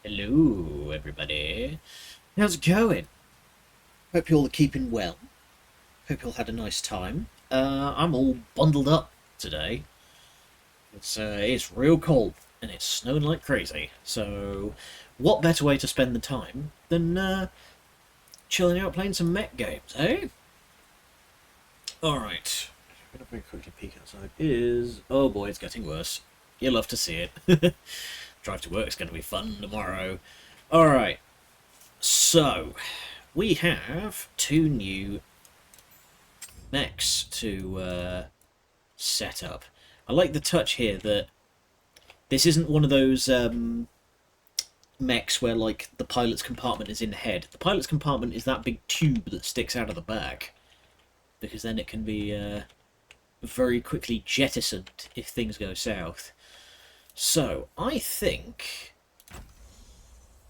Hello, everybody. How's it going? Hope you all are keeping well. Hope you all had a nice time. I'm all bundled up today. It's real cold and it's snowing like crazy. So, what better way to spend the time than chilling out playing some mech games, eh? All right. I'm gonna very quickly peek outside. Oh boy, it's getting worse. You'll love to see it. Drive to work's going to be fun tomorrow. All right. So, we have two new mechs to set up. I like the touch here that this isn't one of those mechs where like the pilot's compartment is in the head. The pilot's compartment is that big tube that sticks out of the back, because then it can be very quickly jettisoned if things go south. So, I think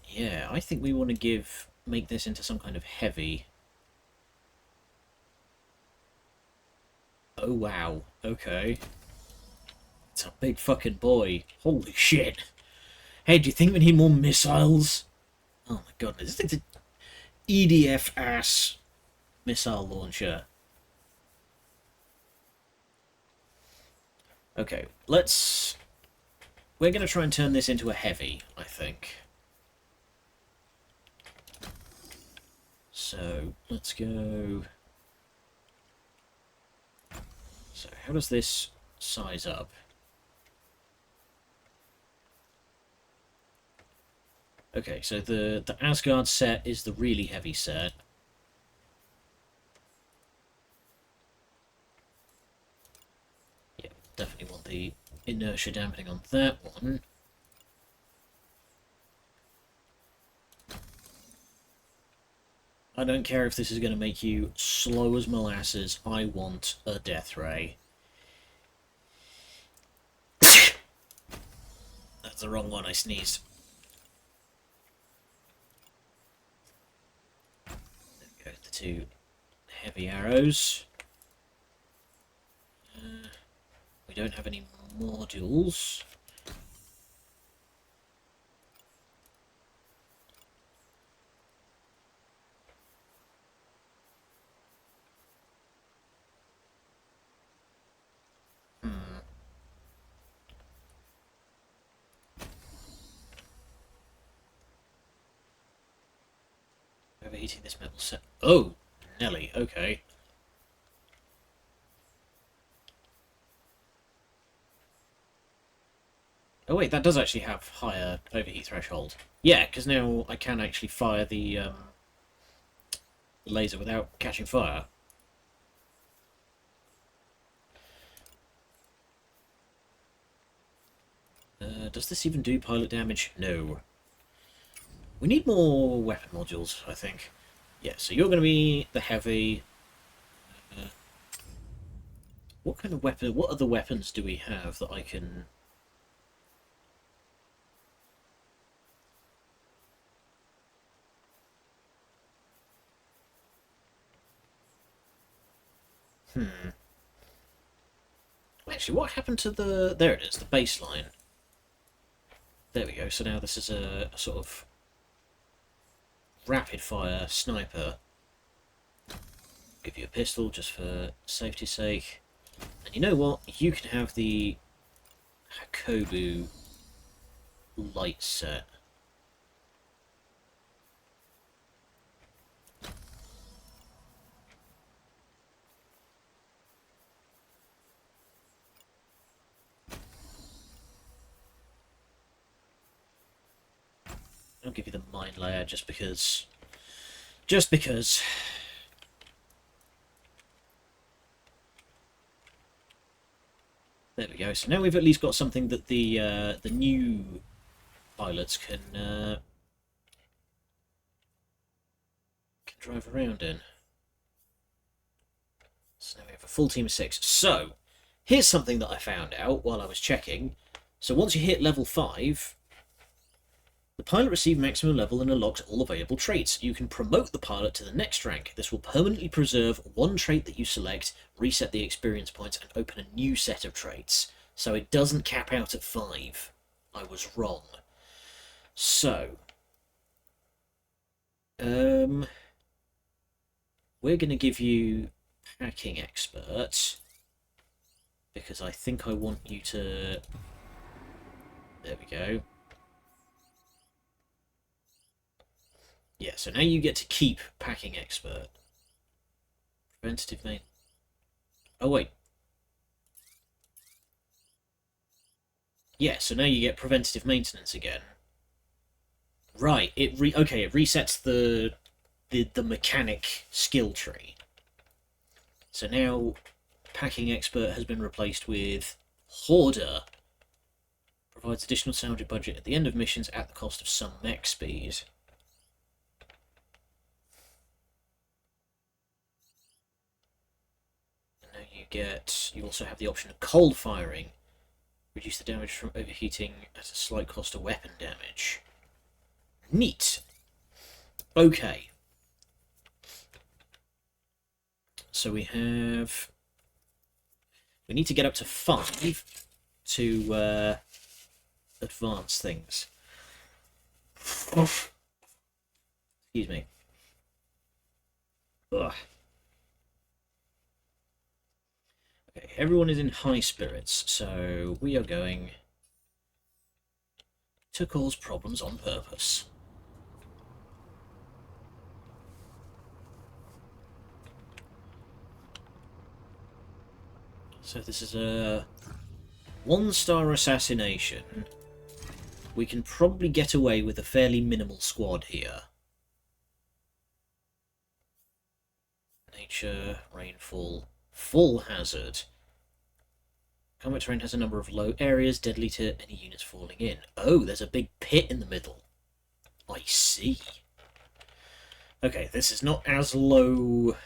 we want to make this into some kind of heavy. Oh wow, okay. It's a big fucking boy. Holy shit. Hey, do you think we need more missiles? Oh my god, this thing's an EDF ass missile launcher. Okay, we're going to try and turn this into a heavy, I think. So, let's go. So, how does this size up? Okay, so the Asgard set is the really heavy set. Yeah, definitely want the inertia dampening on that one. I don't care if this is going to make you slow as molasses. I want a death ray. That's the wrong one, I sneezed. There we go, the two heavy arrows. We don't have any modules. Overheating this metal set. Oh, Nelly, okay. Oh wait, that does actually have higher overheat threshold. Yeah, because now I can actually fire the laser without catching fire. Does this even do pilot damage? No. We need more weapon modules, I think. Yeah, so you're going to be the heavy. What kind of weapon? What other weapons do we have that I can? Actually, what happened to the? There it is, the baseline. There we go. So now this is a sort of rapid fire sniper. Give you a pistol just for safety's sake. And you know what? You can have the Hakobu light set. I'll give you the mine layer just because. Just because. There we go. So now we've at least got something that the new pilots can drive around in. So now we have a full team of 6. So here's something that I found out while I was checking. So once you hit level 5. The pilot received maximum level and unlocks all available traits. You can promote the pilot to the next rank. This will permanently preserve one trait that you select, reset the experience points, and open a new set of traits. So it doesn't cap out at 5. I was wrong. So, Um, we're going to give you packing expert because I think I want you to. There we go. Yeah, so now you get to keep packing expert. Preventative main. Oh wait. Yeah, so now you get preventative maintenance again. Right. It resets the mechanic skill tree. So now packing expert has been replaced with hoarder. Provides additional salary budget at the end of missions at the cost of some mech speed. And now you also have the option of cold firing. Reduce the damage from overheating at a slight cost of weapon damage. Neat. Okay. So we need to get up to 5 to advance things. Excuse me. Ugh. Okay, everyone is in high spirits, so we are going to cause problems on purpose. So this is a 1-star assassination. We can probably get away with a fairly minimal squad here. Nature, rainfall, full hazard. Combat terrain has a number of low areas, deadly to any units falling in. Oh, there's a big pit in the middle. I see. Okay, this is not as low.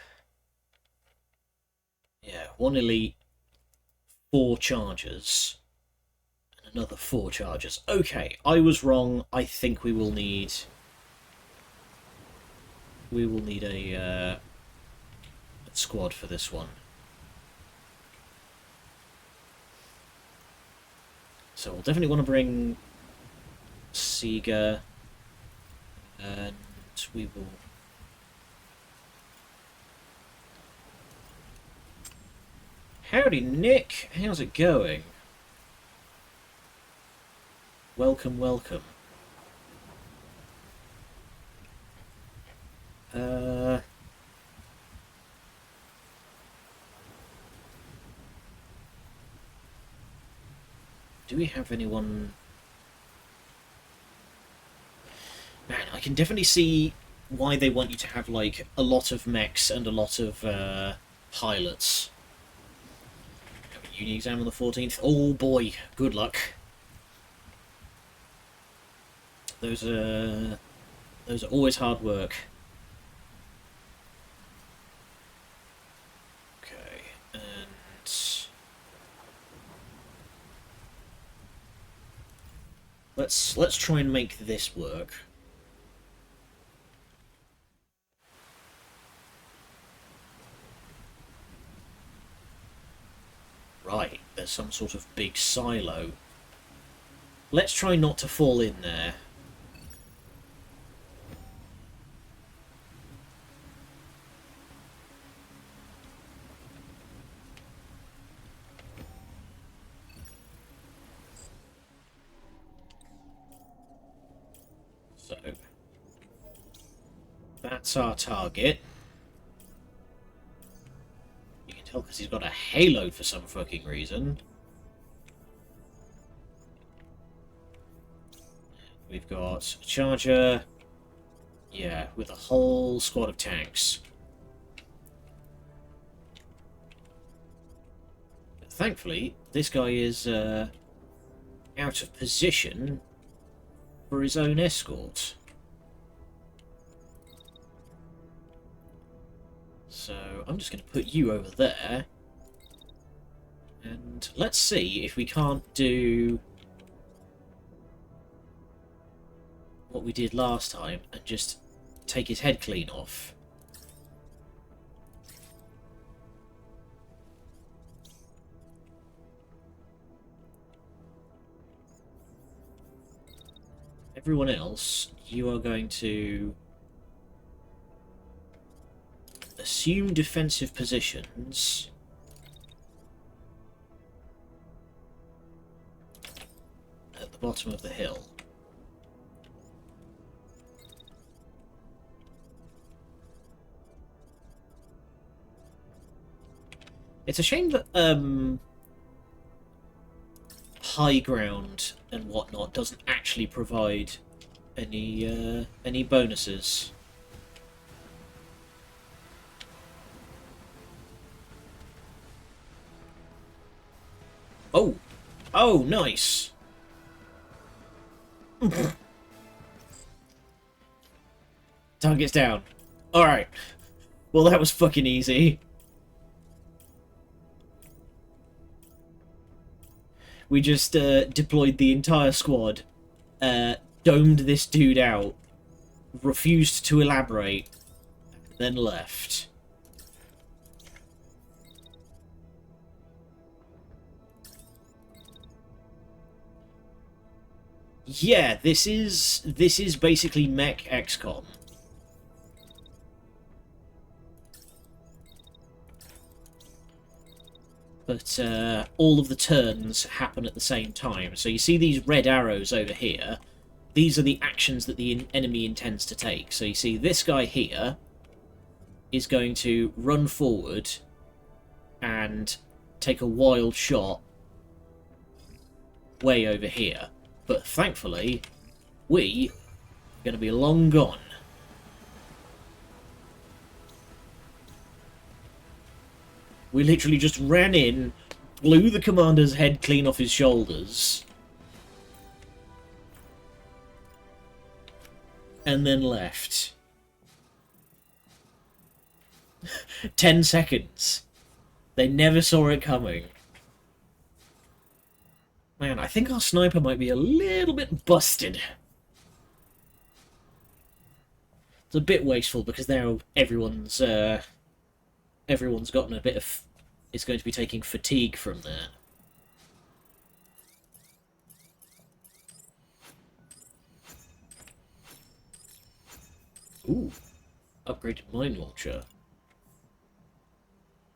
Yeah, 1 elite, 4 chargers, and another 4 chargers. Okay, I was wrong. I think we will need a squad for this one. So we'll definitely want to bring Sega, and we will. Howdy, Nick. How's it going? Welcome, welcome. Do we have anyone? Man, I can definitely see why they want you to have, like, a lot of mechs and a lot of pilots. Have a uni exam on the 14th. Oh boy, good luck. Those are always hard work. Okay, and let's try and make this work. Right, there's some sort of big silo. Let's try not to fall in there. So, that's our target. You can tell because he's got a halo for some fucking reason. We've got a charger. Yeah, with a whole squad of tanks. But thankfully, this guy is out of position for his own escort. So I'm just going to put you over there. And let's see if we can't do what we did last time and just take his head clean off. Everyone else, you are going to assume defensive positions. At the bottom of the hill. It's a shame that high ground and whatnot doesn't actually provide any bonuses. Oh, oh, nice. Target's down. All right. Well, that was fucking easy. We just deployed the entire squad, domed this dude out, refused to elaborate, then left. Yeah, this is basically Mech XCOM. But all of the turns happen at the same time. So you see these red arrows over here. These are the actions that the enemy intends to take. So you see this guy here is going to run forward and take a wild shot way over here. But thankfully, we are going to be long gone. We literally just ran in, blew the commander's head clean off his shoulders, and then left. 10 seconds. They never saw it coming. Man, I think our sniper might be a little bit busted. It's a bit wasteful because now everyone's gotten a bit of... is going to be taking fatigue from that. Ooh. Upgraded mine launcher.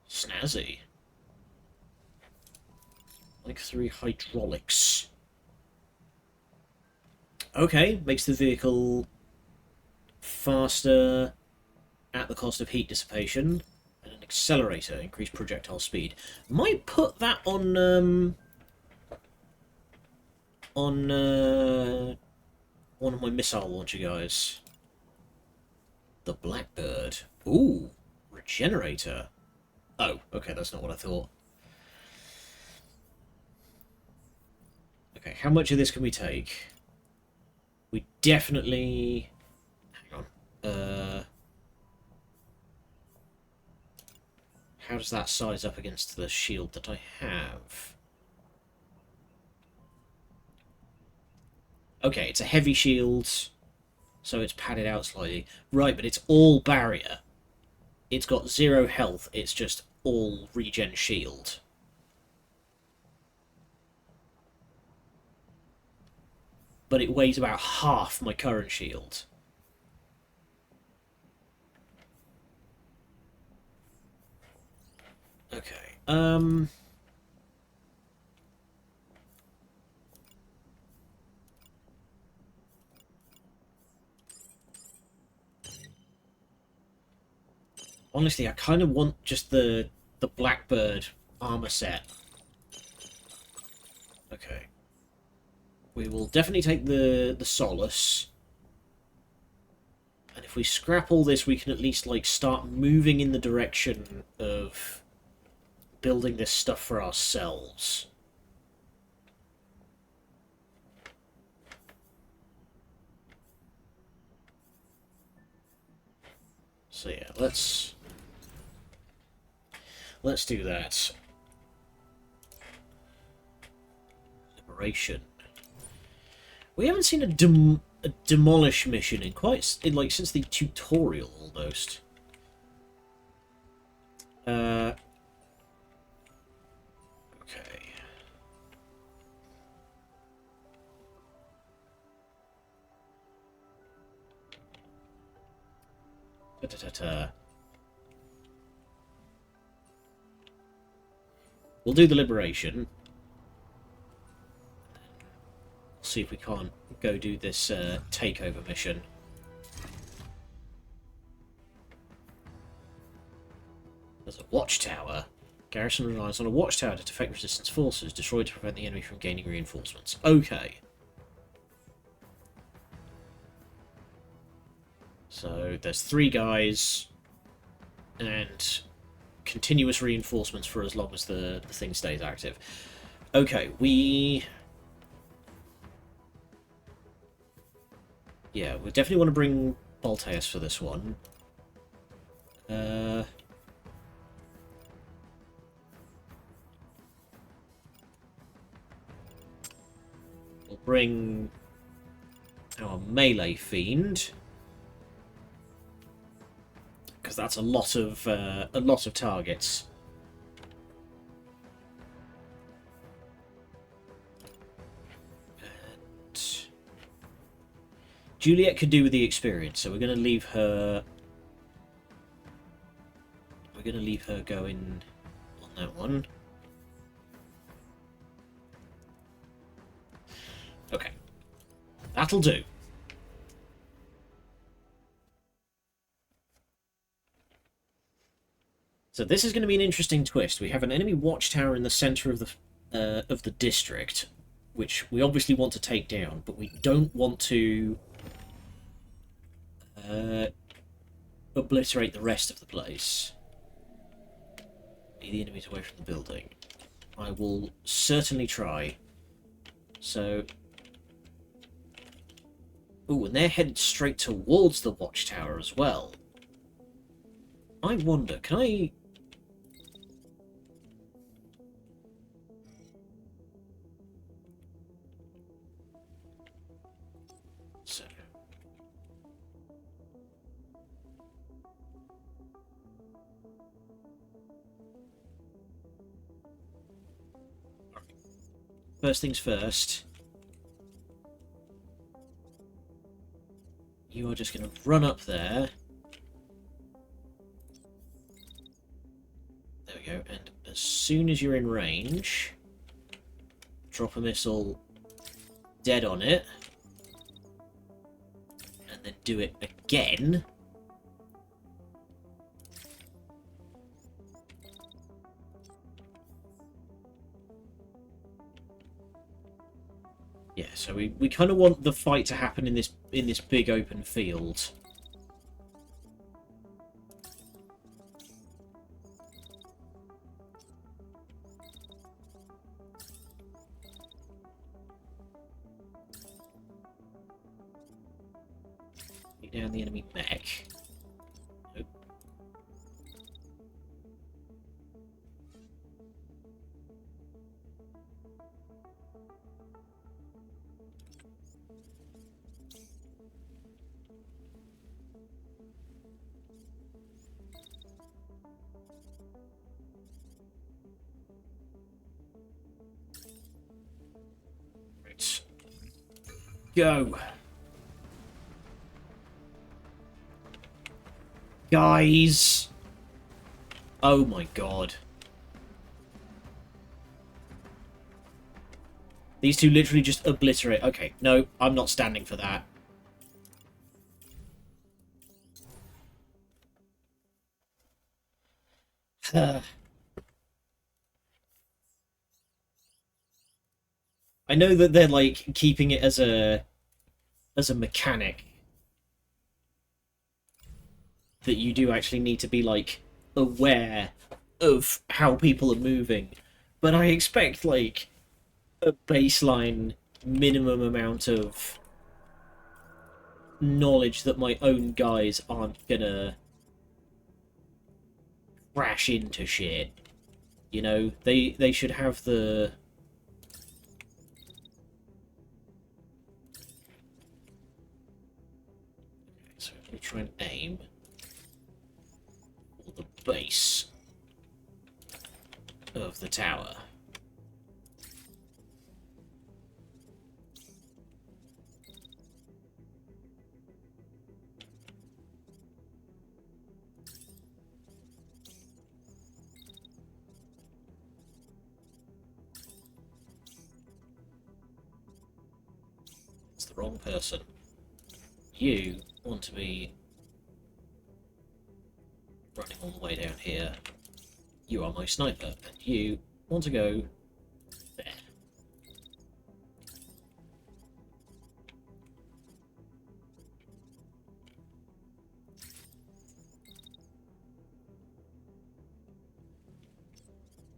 Snazzy. Like 3 hydraulics. Okay, makes the vehicle faster at the cost of heat dissipation. And an accelerator, increased projectile speed. Might put that on one of my missile launcher guys. The Blackbird. Ooh, regenerator. Oh, okay, that's not what I thought. Okay, how much of this can we take? We definitely... Hang on. How does that size up against the shield that I have? Okay, it's a heavy shield, so it's padded out slightly. Right, but it's all barrier. It's got 0 health, it's just all regen shield. But it weighs about half my current shield. Okay, honestly, I kind of want just the Blackbird armor set. Okay. We will definitely take the Solace. And if we scrap all this, we can at least, like, start moving in the direction of building this stuff for ourselves. So yeah, let's do that. Liberation. We haven't seen a demolish mission in like since the tutorial almost. Okay. Ta-ta-ta-ta. We'll do the liberation. See if we can't go do this takeover mission. There's a watchtower. Garrison relies on a watchtower to defect resistance forces, destroyed to prevent the enemy from gaining reinforcements. Okay. So there's 3 guys and continuous reinforcements for as long as the thing stays active. Okay, yeah, we definitely want to bring Bolteus for this one. We'll bring our melee fiend, because that's a lot of targets. And Juliet could do with the experience, so we're going to leave her. We're going to leave her going on that one. Okay, that'll do. So this is going to be an interesting twist. We have an enemy watchtower in the centre of the district, which we obviously want to take down, but we don't want to obliterate the rest of the place. Lead the enemies away from the building. I will certainly try. So... Ooh, and they're headed straight towards the watchtower as well. I wonder, can I... So... First things first. You are just going to run up there. There we go. And as soon as you're in range, drop a missile dead on it. And then do it again. Yeah, so we kind of want the fight to happen in this big open field. Take down the enemy mech. Nope. Right. Go. Guys. Oh my god. These two literally just obliterate. Okay, no, I'm not standing for that. I know that they're like keeping it as a mechanic that you do actually need to be like aware of how people are moving, but I expect like a baseline minimum amount of knowledge that my own guys aren't gonna crash into shit. You know, they should have the... So we'll try and aim for the base of the tower. It's the wrong person. You want to be running all the way down here. You are my sniper, and you want to go there.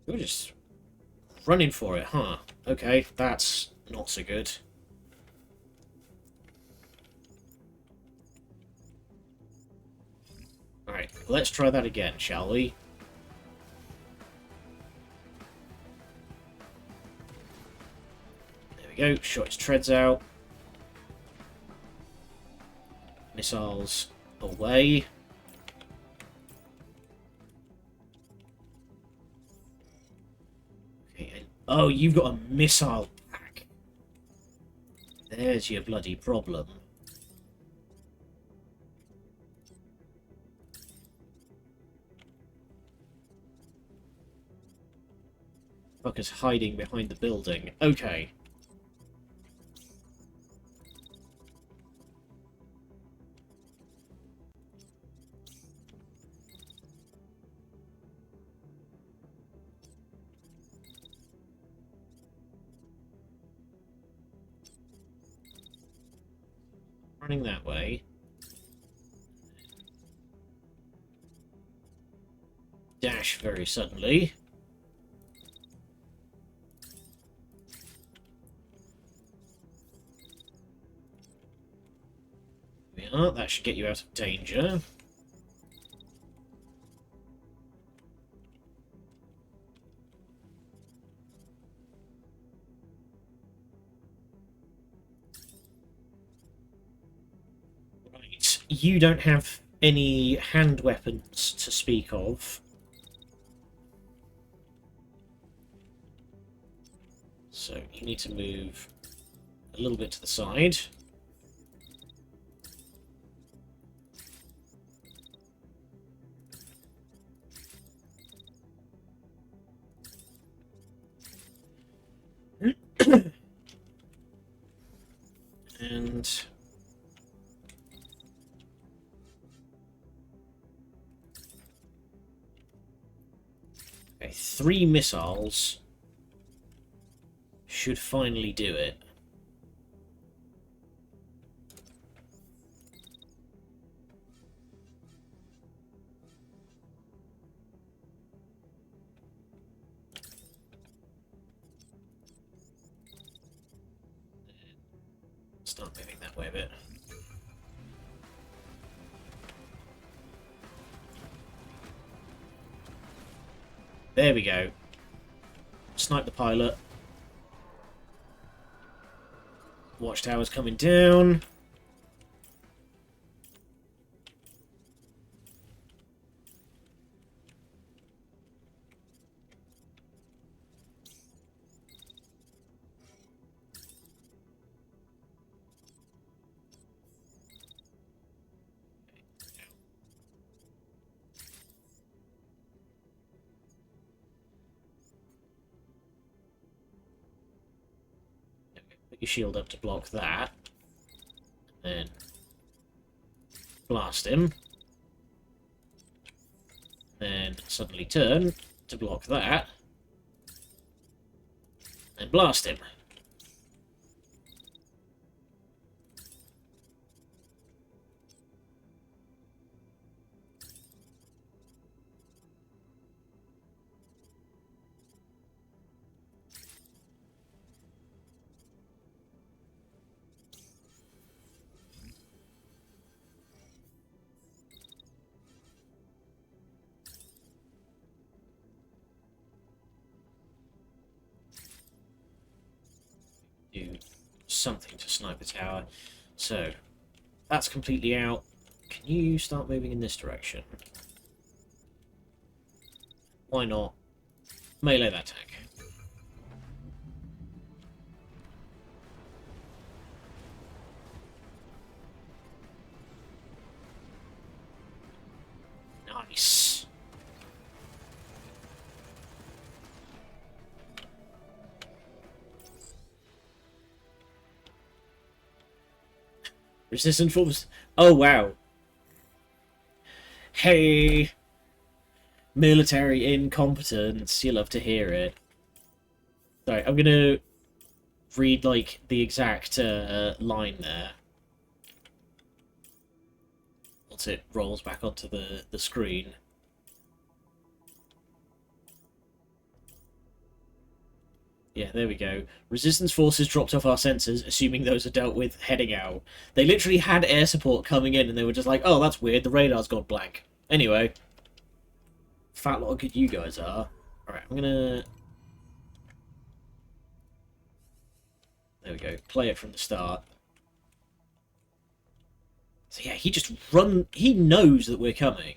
You're just running for it, huh? Okay, that's not so good. Alright, let's try that again, shall we? There we go, shot his treads out. Missiles away. Okay, and, oh, you've got a missile pack. There's your bloody problem. Fucker's hiding behind the building. Okay. Running that way. Dash very suddenly. There we are. That should get you out of danger. Right. You don't have any hand weapons to speak of. So you need to move a little bit to the side. And okay, 3 missiles should finally do it. Start moving that way a bit. There we go. Snipe the pilot. Watchtower's coming down. Put your shield up to block that. Then blast him. Then suddenly turn to block that. And blast him. Do something to snipe the tower. So, that's completely out. Can you start moving in this direction? Why not? Melee that tank. Nice. Resistance forces. Oh, wow. Hey, military incompetence. You love to hear it. Sorry, I'm gonna read, like, the exact line there. Once it rolls back onto the screen. Yeah, there we go. Resistance forces dropped off our sensors, assuming those are dealt with heading out. They literally had air support coming in, and they were just like, oh, that's weird, the radar's gone blank. Anyway. Fat lot of good you guys are. Alright, I'm gonna... There we go. Play it from the start. So yeah, he just run... He knows that we're coming.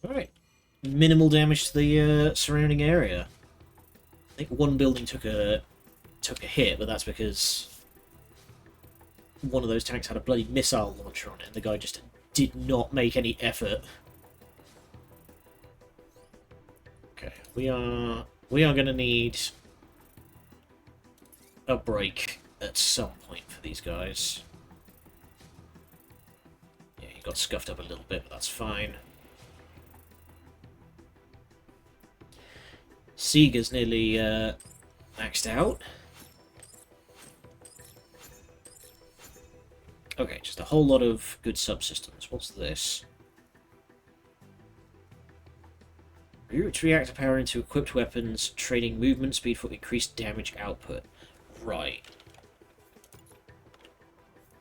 Alright. Minimal damage to the surrounding area. I think one building took a hit, but that's because one of those tanks had a bloody missile launcher on it, and the guy just did not make any effort. Okay, we are going to need a break at some point for these guys. Yeah, he got scuffed up a little bit, but that's fine. Seeger's nearly maxed out. Okay, just a whole lot of good subsystems. What's this? Reroutes reactor power into equipped weapons, trading movement speed for increased damage output. Right.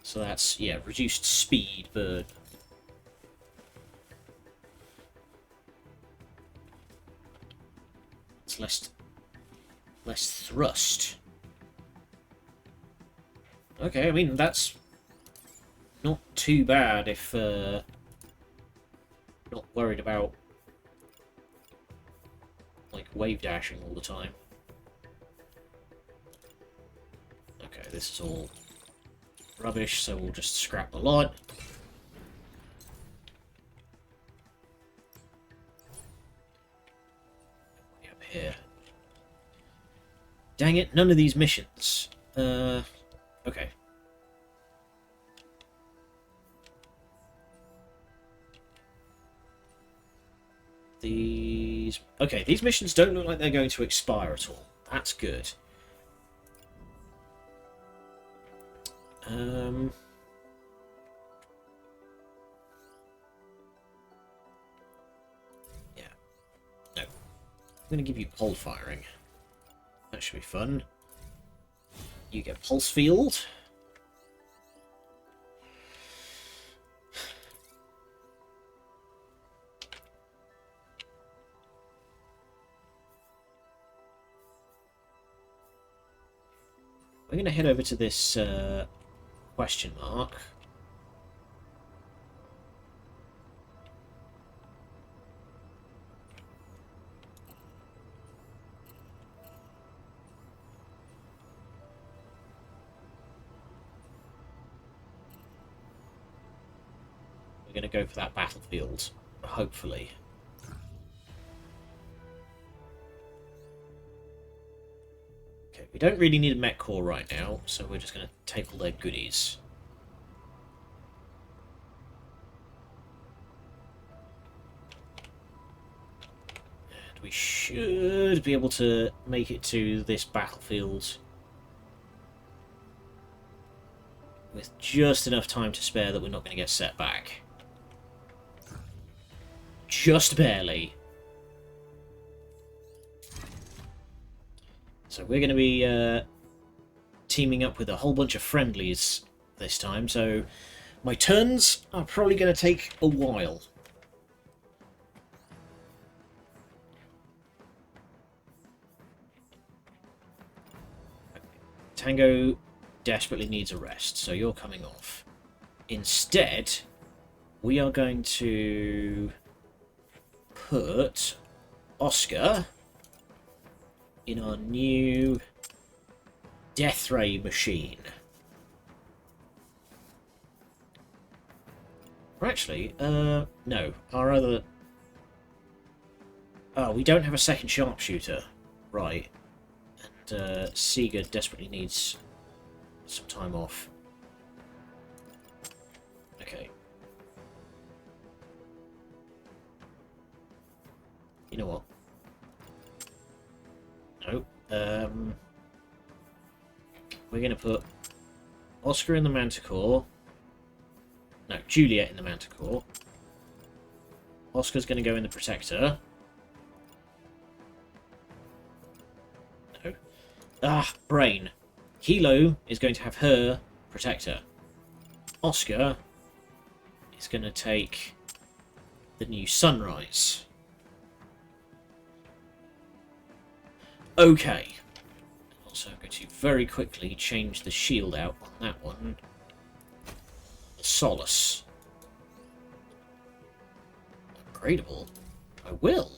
So that's, yeah, reduced speed, but... it's less thrust. Okay, I mean, that's not too bad if not worried about like wave dashing all the time. Okay, this is all rubbish, so we'll just scrap the lot. Up here. Dang it, none of these missions. Okay. Okay, these missions don't look like they're going to expire at all. That's good. Yeah. No. I'm going to give you cold firing. That should be fun. You get pulse field. We're going to head over to this question mark. We're going to go for that battlefield, hopefully. Okay, we don't really need a mech core right now, so we're just going to take all their goodies. And we should be able to make it to this battlefield with just enough time to spare that we're not going to get set back. Just barely. So we're going to be teaming up with a whole bunch of friendlies this time, so my turns are probably going to take a while. Tango desperately needs a rest, so you're coming off. Instead, we are going to put Oscar in our new death ray machine. Or actually, no, our other Oh, we don't have a second sharpshooter. Right. And Sega desperately needs some time off. Okay. You know what? No. We're going to put Oscar in the Manticore. No, Juliet in the Manticore. Oscar's going to go in the Protector. No. Ah, brain. Kilo is going to have her Protector. Oscar is going to take the new Sunrise. Okay. Also, I'm going to very quickly change the shield out on that one. The Solace. Upgradable? I will.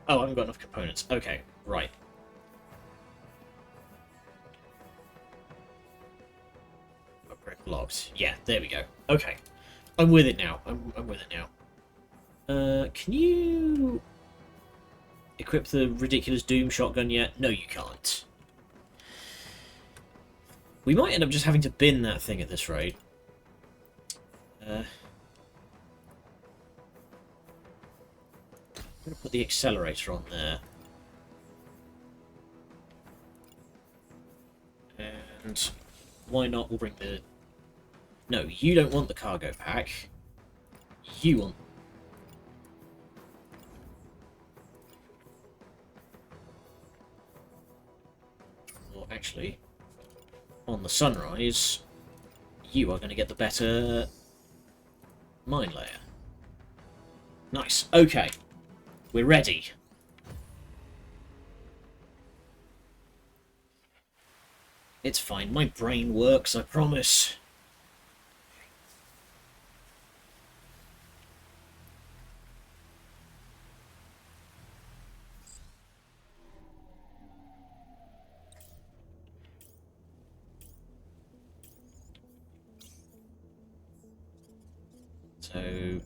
Oh, I haven't got enough components. Okay, right. Upgrade blocked. Yeah, there we go. Okay. I'm with it now. I'm with it now. Can you equip the ridiculous Doom shotgun yet? No, you can't. We might end up just having to bin that thing at this rate. I'm going to put the accelerator on there. And why not? We'll bring the... No, you don't want the cargo pack. You want... Or actually, on the Sunrise, you are going to get the better mine layer. Nice. Okay. We're ready. It's fine. My brain works, I promise. So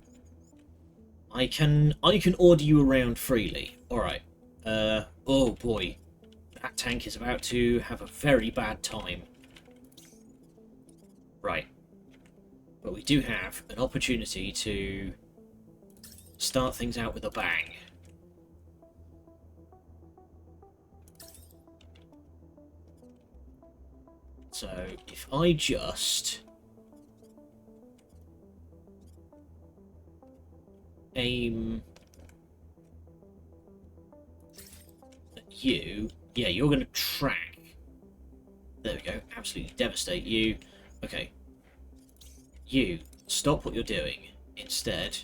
I can order you around freely. Alright. Oh boy. That tank is about to have a very bad time. Right. But we do have an opportunity to start things out with a bang. So if I just aim at you, yeah, you're going to track. There we go, absolutely devastate you. Okay, you stop what you're doing. Instead,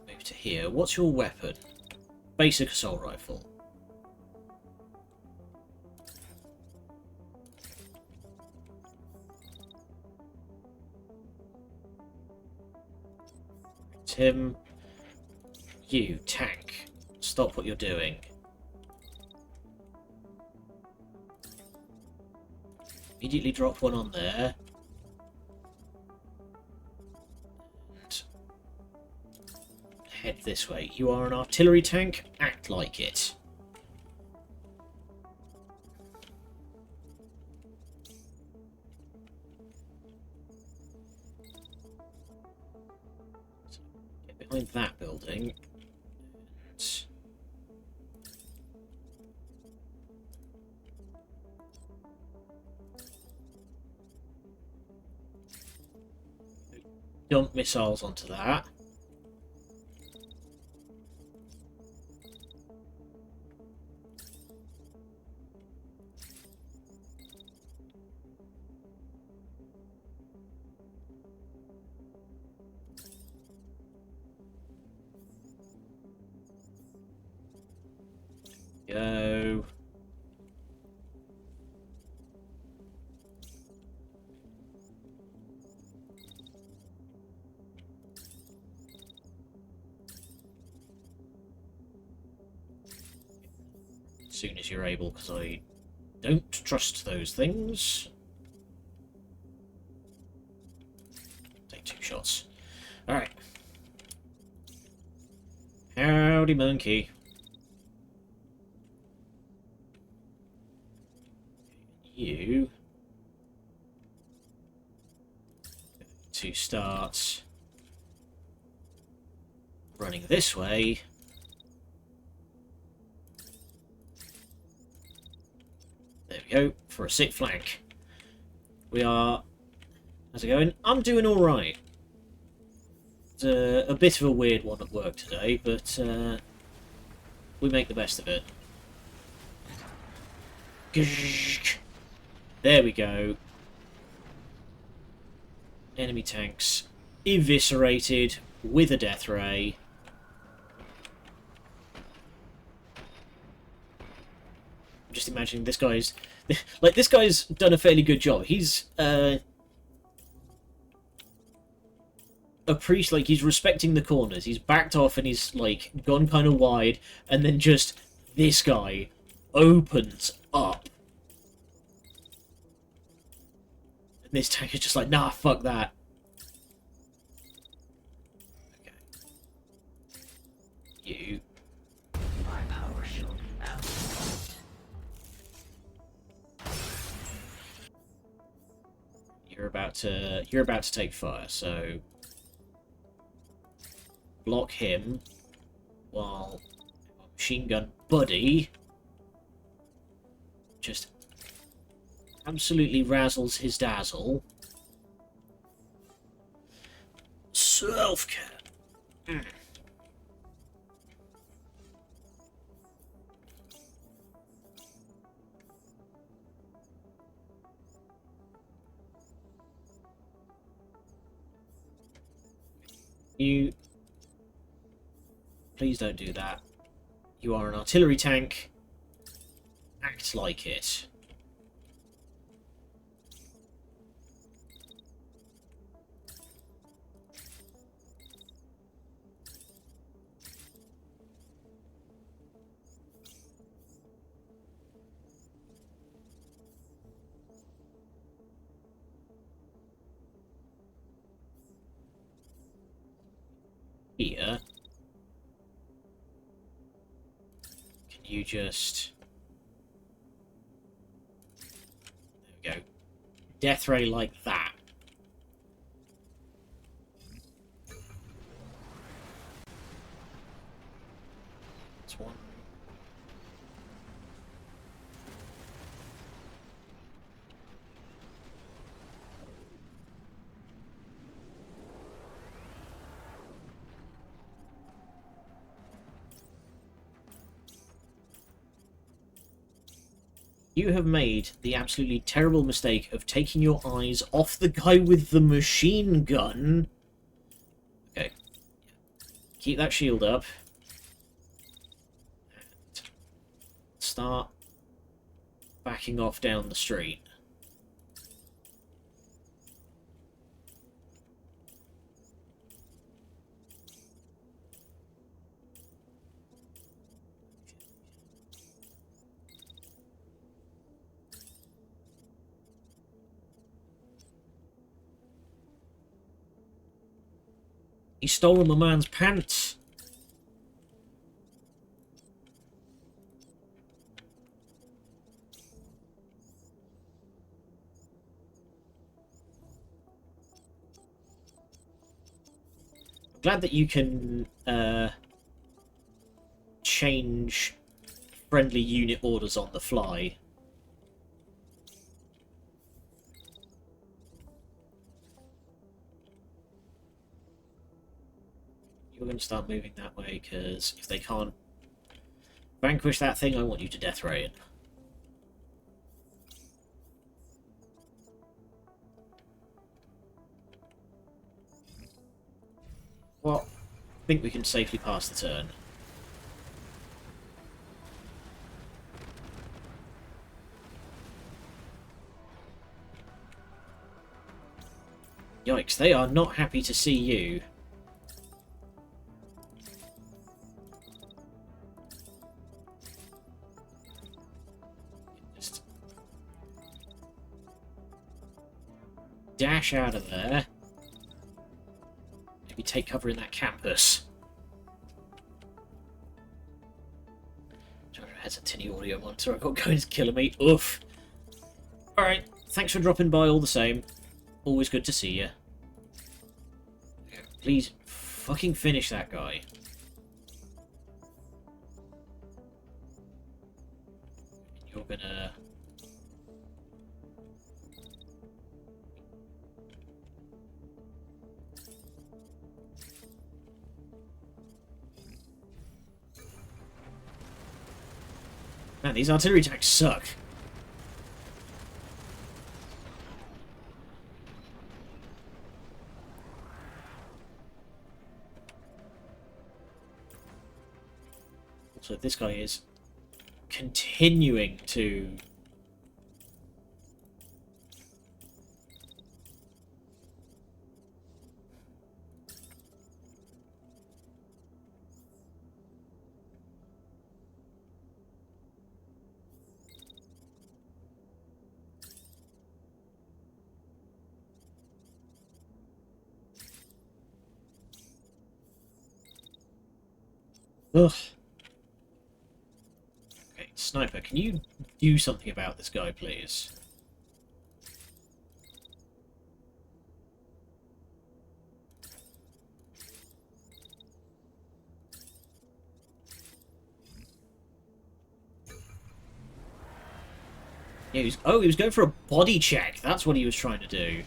move to here. What's your weapon? Basic assault rifle. Tim, you tank, stop what you're doing. Immediately drop one on there. And head this way. You are an artillery tank, act like it. So get behind that building. And dump missiles onto that. Go. soon as you're able, because I don't trust those things. Take 2 shots. Alright. Howdy, monkey. You... to start running this way. There we go, for a sick flank. We are... How's it going? I'm doing alright. It's a bit of a weird one at work today, but we make the best of it. There we go. Enemy tanks eviscerated with a death ray. I'm just imagining this guy's... like, this guy's done a fairly good job. He's, like, he's respecting the corners. He's backed off and he's, like, gone kind of wide. And then just this guy opens up. And this tank is just like, nah, fuck that. Okay. You. My power shield out. You're about to take fire, so block him while machine gun buddy just absolutely razzles his dazzle. Self-care. You... Please don't do that. You are an artillery tank. Act like it. Here. Can you just... There we go. Death ray like that. That's one. You have made the absolutely terrible mistake of taking your eyes off the guy with the machine gun. Okay. Keep that shield up. And start backing off down the street. He's stolen my man's pants. I'm glad that you can change friendly unit orders on the fly. You're going to start moving that way, because if they can't vanquish that thing, I want you to death ray it. Well, I think we can safely pass the turn. Yikes, they are not happy to see you. dash out of there. Maybe take cover in that campus. Has a tinny audio monitor I've got going, is killing me. Oof. Alright, thanks for dropping by all the same. Always good to see you. Please fucking finish that guy. You're gonna... Man, these artillery attacks suck. So this guy is continuing to... Ugh. Okay, Sniper, can you do something about this guy, please? Yeah, he was going for a body check. That's what he was trying to do.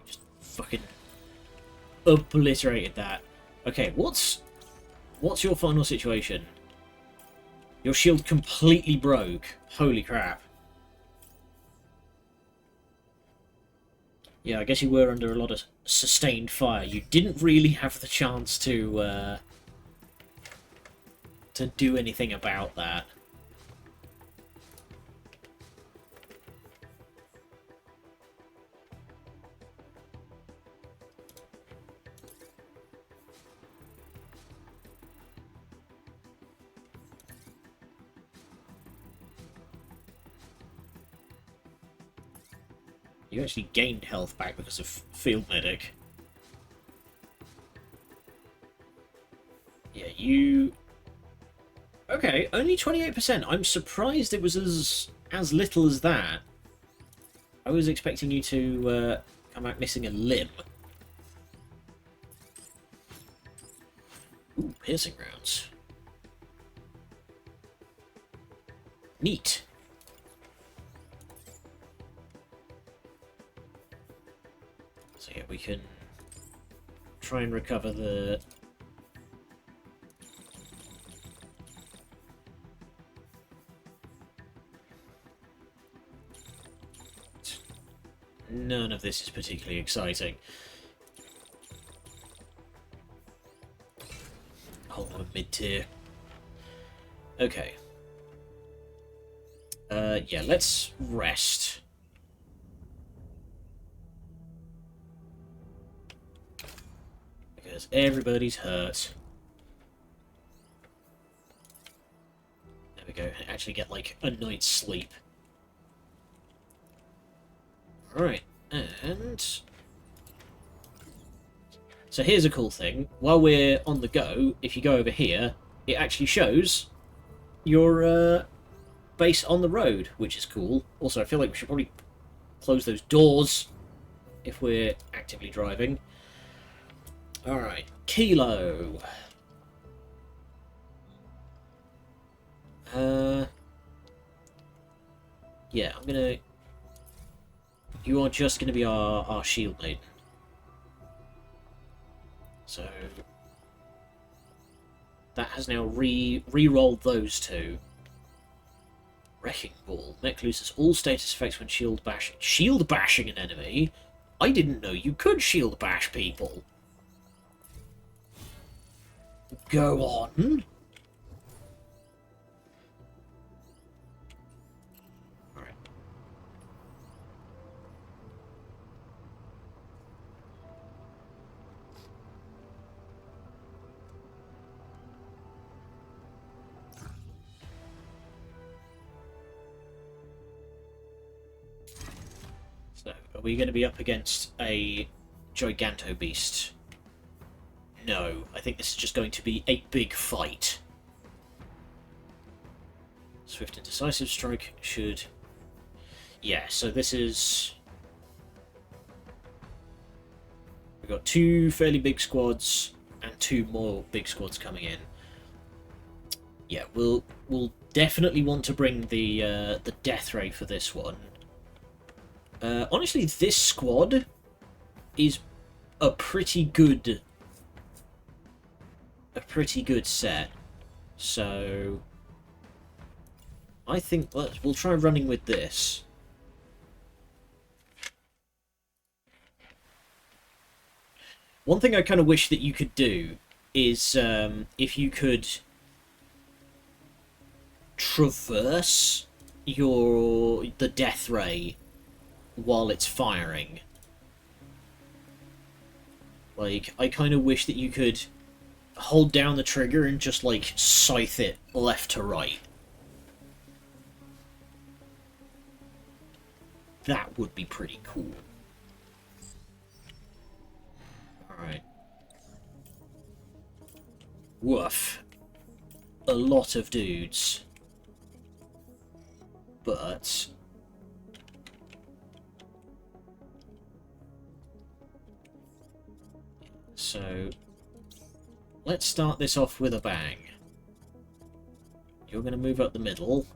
Just fucking obliterated that. Okay, what's your final situation? Your shield completely broke. Holy crap. Yeah, I guess you were under a lot of sustained fire. You didn't really have the chance to do anything about that. You actually gained health back because of Field Medic. Yeah, you... Okay, only 28%. I'm surprised it was as little as that. I was expecting you to come out missing a limb. Ooh, piercing rounds. Neat. So yeah, we can try and recover the... None of this is particularly exciting. Oh, I'm mid-tier. Okay. Yeah, let's rest. Because everybody's hurt. There we go. Actually get, like, a night's sleep. Alright, and... So here's a cool thing. While we're on the go, if you go over here, it actually shows your base on the road, which is cool. Also, I feel like we should probably close those doors if we're actively driving. Alright, Kilo. Yeah, I'm gonna... You are just gonna be our shield maiden. So... That has now re-rolled those two. Wrecking Ball. Mech loses all status effects when shield bashing. Shield bashing an enemy? I didn't know you could shield bash people. Go on. Alright. Are we going to be up against a Giganto Beast? No. I think this is just going to be a big fight. Swift and Decisive Strike should... Yeah, so this is... We've got 2 fairly big squads and 2 more big squads coming in. Yeah, we'll definitely want to bring the Death Ray for this one. Honestly, this squad is a pretty good set. So I think we'll try running with this. One thing I kind of wish that you could do is if you could traverse the Death Ray while it's firing. Like, I kind of wish that you could hold down the trigger and just, like, scythe it left to right. That would be pretty cool. Alright. Woof. A lot of dudes. But... So... Let's start this off with a bang. You're going to move up the middle.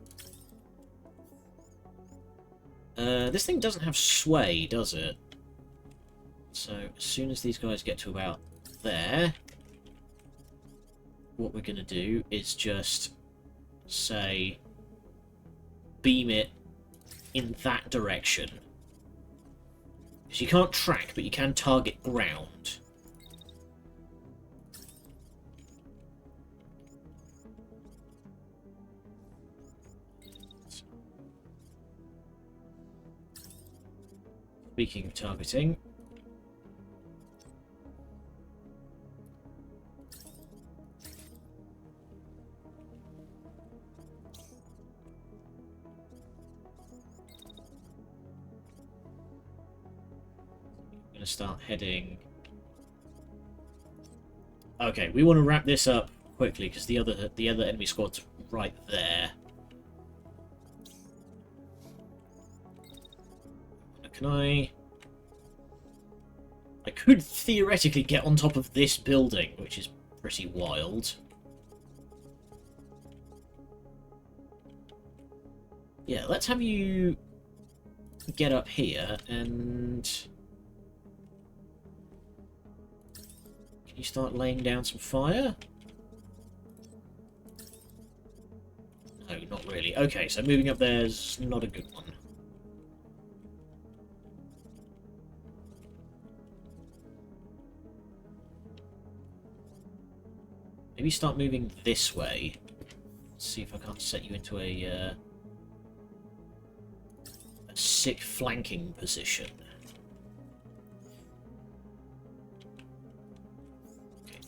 This thing doesn't have sway, does it? So, as soon as these guys get to about there, what we're going to do is just say, beam it in that direction. Because you can't track, but you can target ground. Speaking of targeting, I'm going to start heading... Okay, we want to wrap this up quickly because the other enemy squad's right there. Can I could theoretically get on top of this building, which is pretty wild. Yeah, let's have you get up here and... Can you start laying down some fire? No, not really. Okay, so moving up there's not a good one. Maybe start moving this way. Let's see if I can't set you into a sick flanking position. Okay.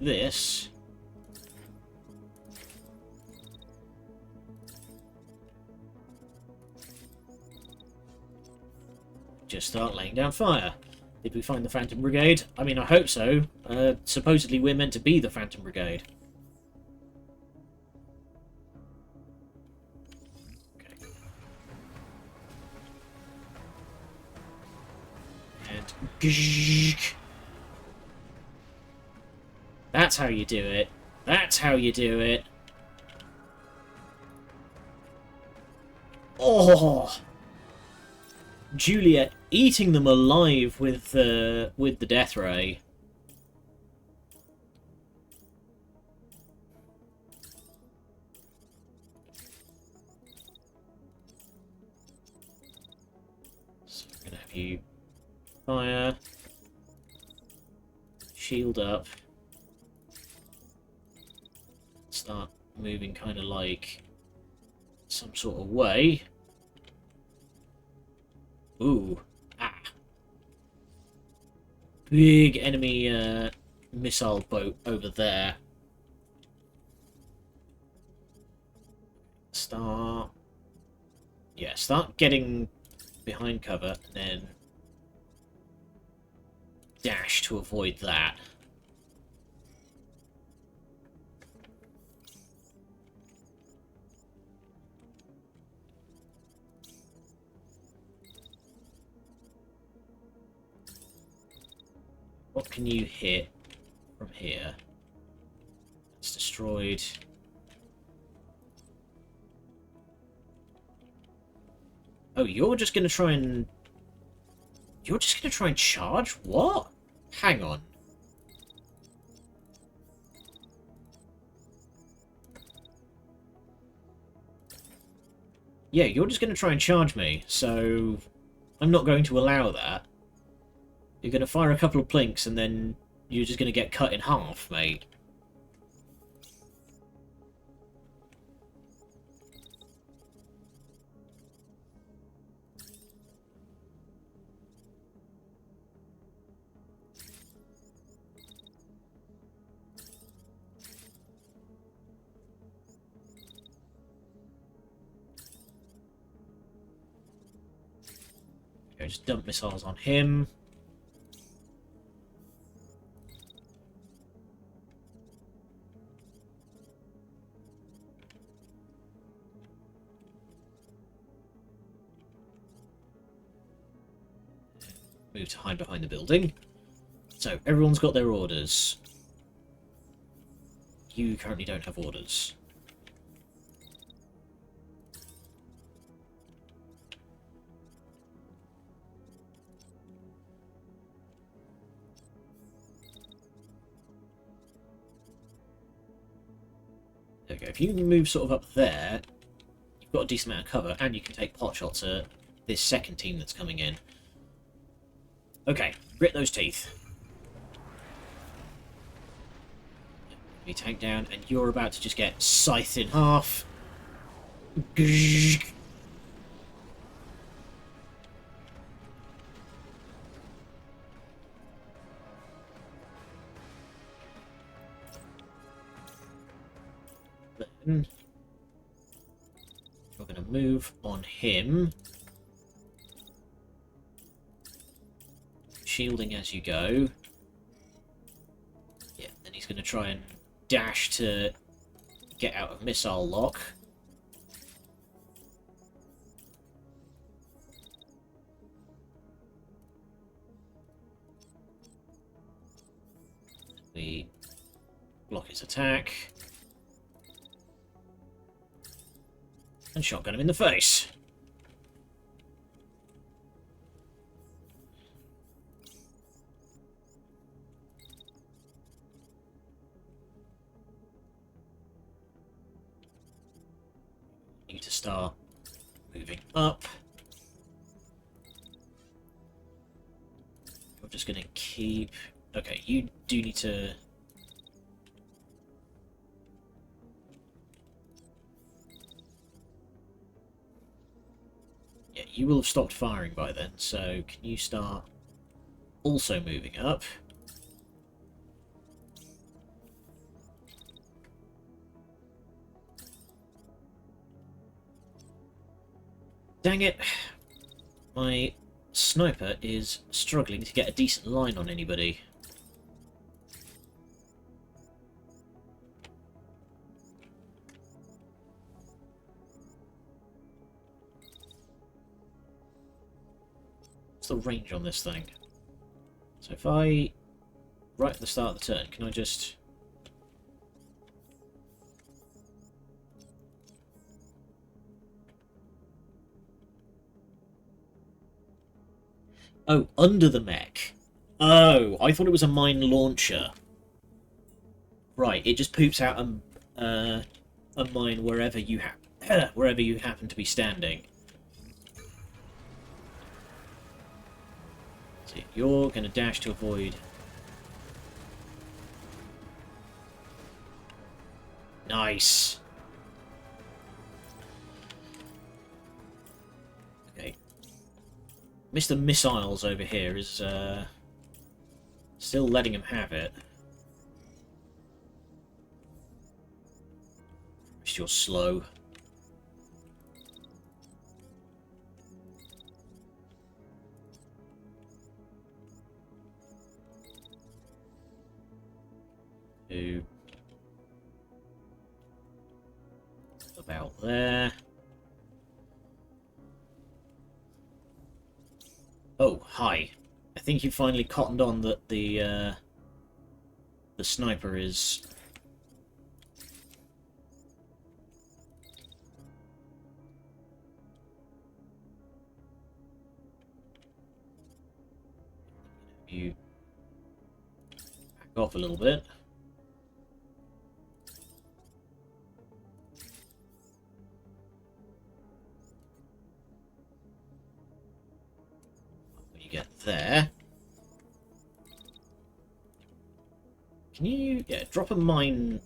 This. Just start laying down fire. Did we find the Phantom Brigade? I mean, I hope so. Supposedly we're meant to be the Phantom Brigade. Okay. And... That's how you do it. That's how you do it. Oh! Juliet eating them alive with the Death Ray. So I'm gonna have you fire, shield up, start moving kind of like some sort of way. Ooh. Ah. big enemy missile boat over there. Start getting behind cover, and then dash to avoid that. What can you hit from here? It's destroyed. Oh, you're just gonna try and... You're just gonna try and charge? What? Hang on. Yeah, you're just gonna try and charge me, so... I'm not going to allow that. You're gonna fire a couple of plinks and then you're just gonna get cut in half, mate. Okay, just dump missiles on him. Move to hide behind the building. So, everyone's got their orders. You currently don't have orders. There we go. If you move sort of up there, you've got a decent amount of cover, and you can take pot shots at this second team that's coming in. Okay, grit those teeth. Be tanked down, and you're about to just get scythed in half. Then we're going to move on him. Shielding as you go. Yeah, then he's going to try and dash to get out of missile lock. We block his attack. And shotgun him in the face. Need to start moving up. We're just going to keep... Okay, you do need to... Yeah, you will have stopped firing by then, so can you start also moving up? Dang it! My sniper is struggling to get a decent line on anybody. What's the range on this thing? So if I... Right at the start of the turn, can I just... Oh, under the mech. Oh, I thought it was a mine launcher. Right, it just poops out a mine wherever you wherever you happen to be standing. So you're going to dash to avoid. Nice. Okay. Mr. Missiles over here is Still letting him have it. You're slow. Two. About there. Oh, hi. I think you finally cottoned on that the sniper is... You back off a little bit. When you get there... Can you... yeah, drop a mine...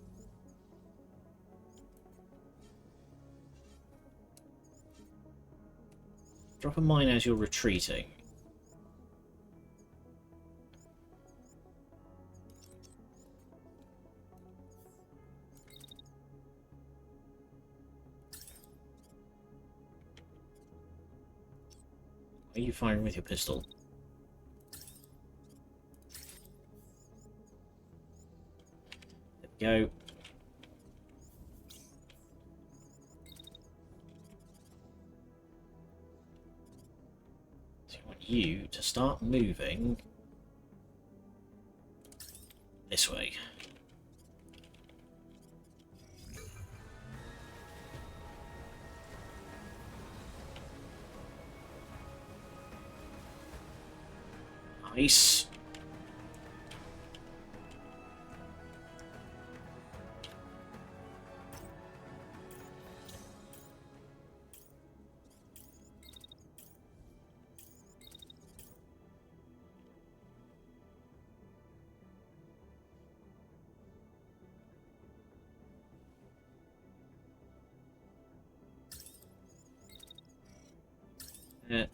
Drop a mine as you're retreating. Are you firing with your pistol? There we go. So I want you to start moving this way. Nice.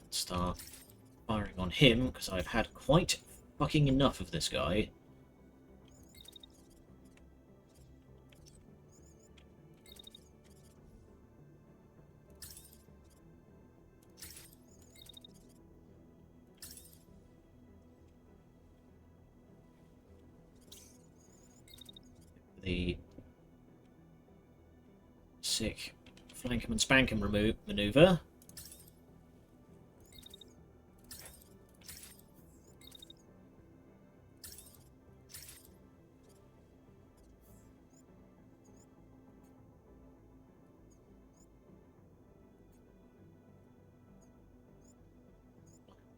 Start firing on him, because I've had quite fucking enough of this guy. The sick flank him and spank him maneuver.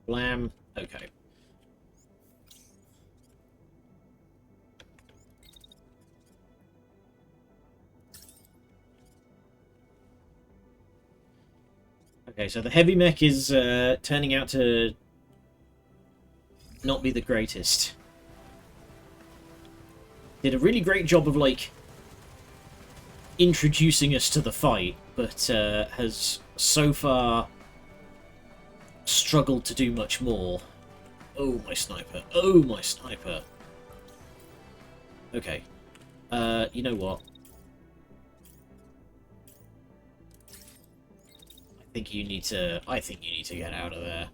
Blam. Okay. Okay, so the heavy mech is turning out to not be the greatest. Did a really great job of, like, introducing us to the fight, but has so far struggled to do much more. Oh, my sniper. Oh, my sniper. Okay. You know what? I think you need to get out of there.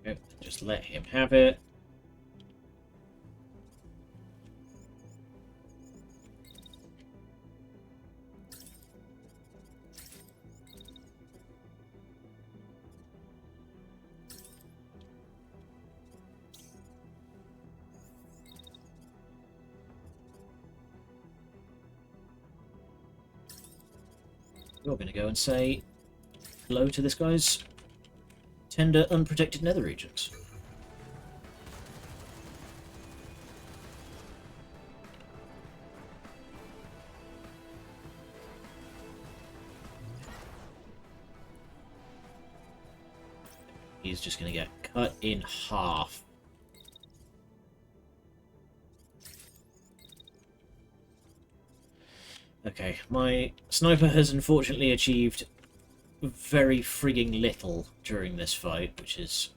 Okay, just let him have it. You're going to go and say hello to this guy's tender, unprotected nether regions. he's just going to get cut in half. Okay, my sniper has unfortunately achieved very frigging little during this fight, which is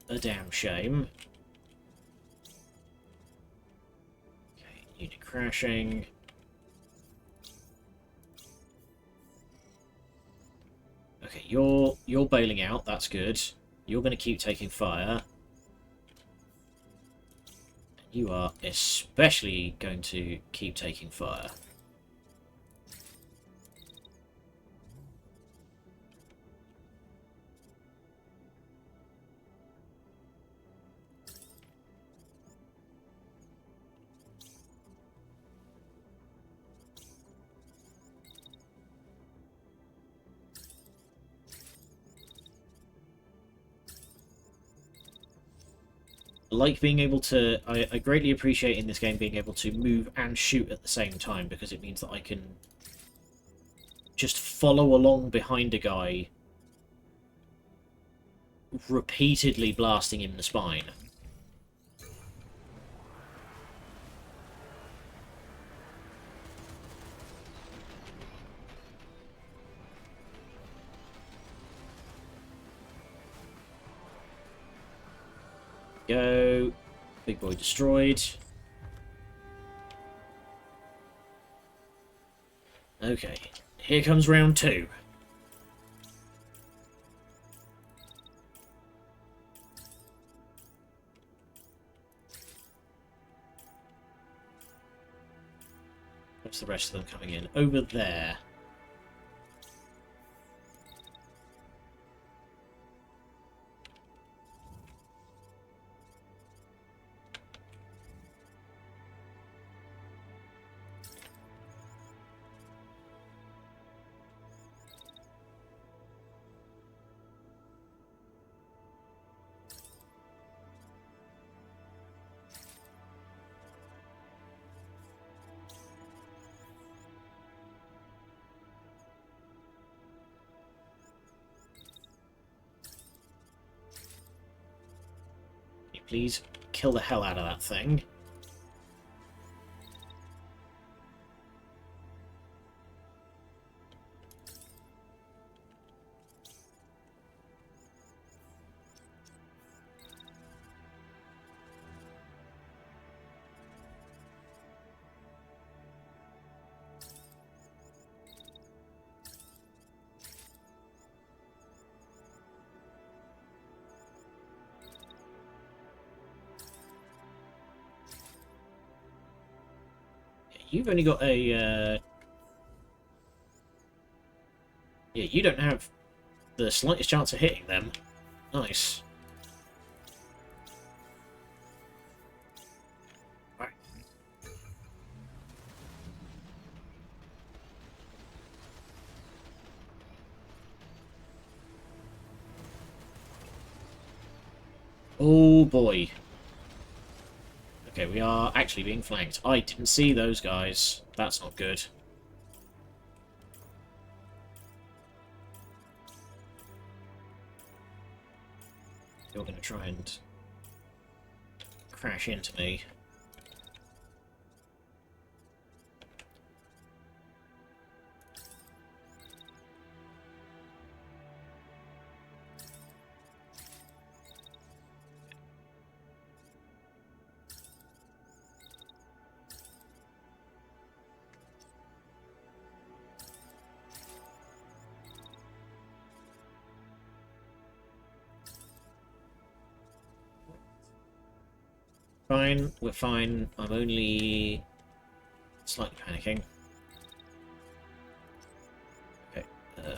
a damn shame. Okay, unit crashing. Okay, you're bailing out, that's good. You're going to keep taking fire. You are especially going to keep taking fire. Like being able to... I greatly appreciate in this game being able to move and shoot at the same time, because it means that I can just follow along behind a guy, repeatedly blasting him in the spine. Go. Big boy destroyed. Okay, here comes round 2. Where's the rest of them coming in? Over there. Can you please kill the hell out of that thing? You've only got a... Yeah, you don't have the slightest chance of hitting them. Nice. Right. Oh boy. Okay, we are actually being flanked. I didn't see those guys. That's not good. You're going to try and crash into me. Fine, we're fine. I'm only slightly panicking. Okay. One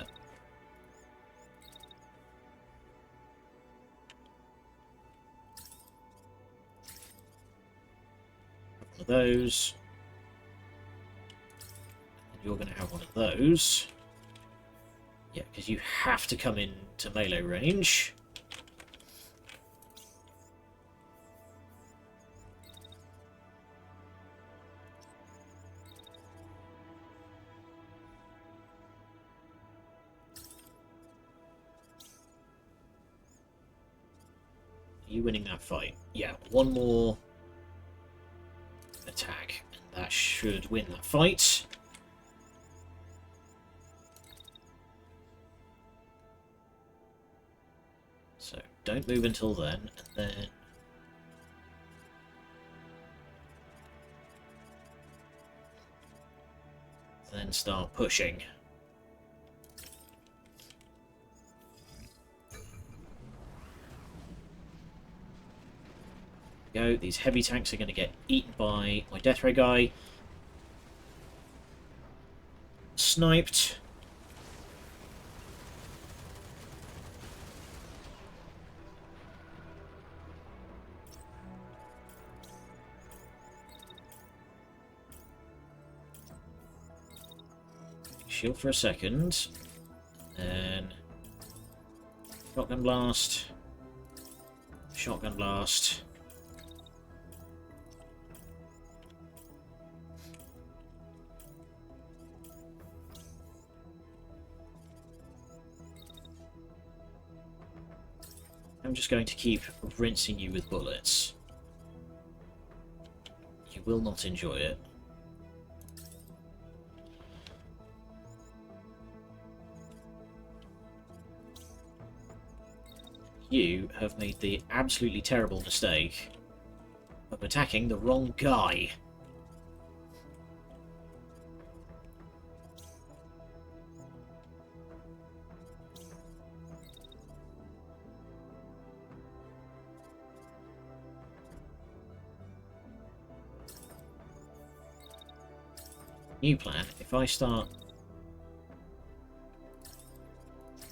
of those. And you're going to have one of those. Yeah, because you have to come into melee range. you winning that fight? Yeah, one more attack, and that should win that fight. So don't move until then, and then start pushing. Go. These heavy tanks are going to get eaten by my death ray guy. Sniped. Shield for a second. Then shotgun blast. Shotgun blast. I'm just going to keep rinsing you with bullets. You will not enjoy it. You have made the absolutely terrible mistake of attacking the wrong guy. New plan, if I start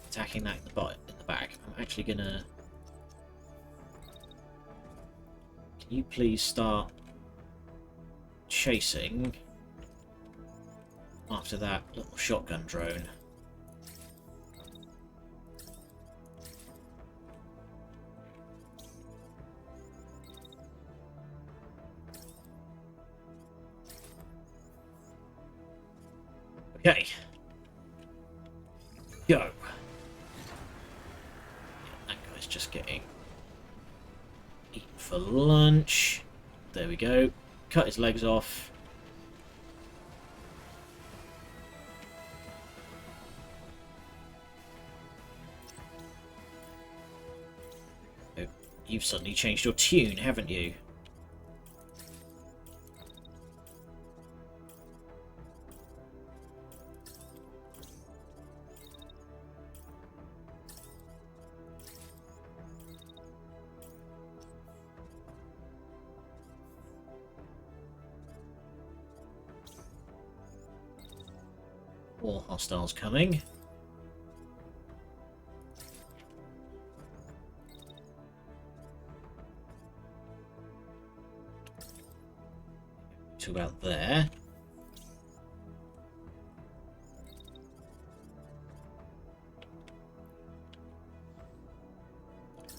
attacking that in the back, I'm actually gonna... Can you please start chasing after that little shotgun drone? Okay. Go. Yeah, that guy's just getting eaten for lunch. There we go. Cut his legs off. Oh, you've suddenly changed your tune, haven't you? More hostiles coming. To about there.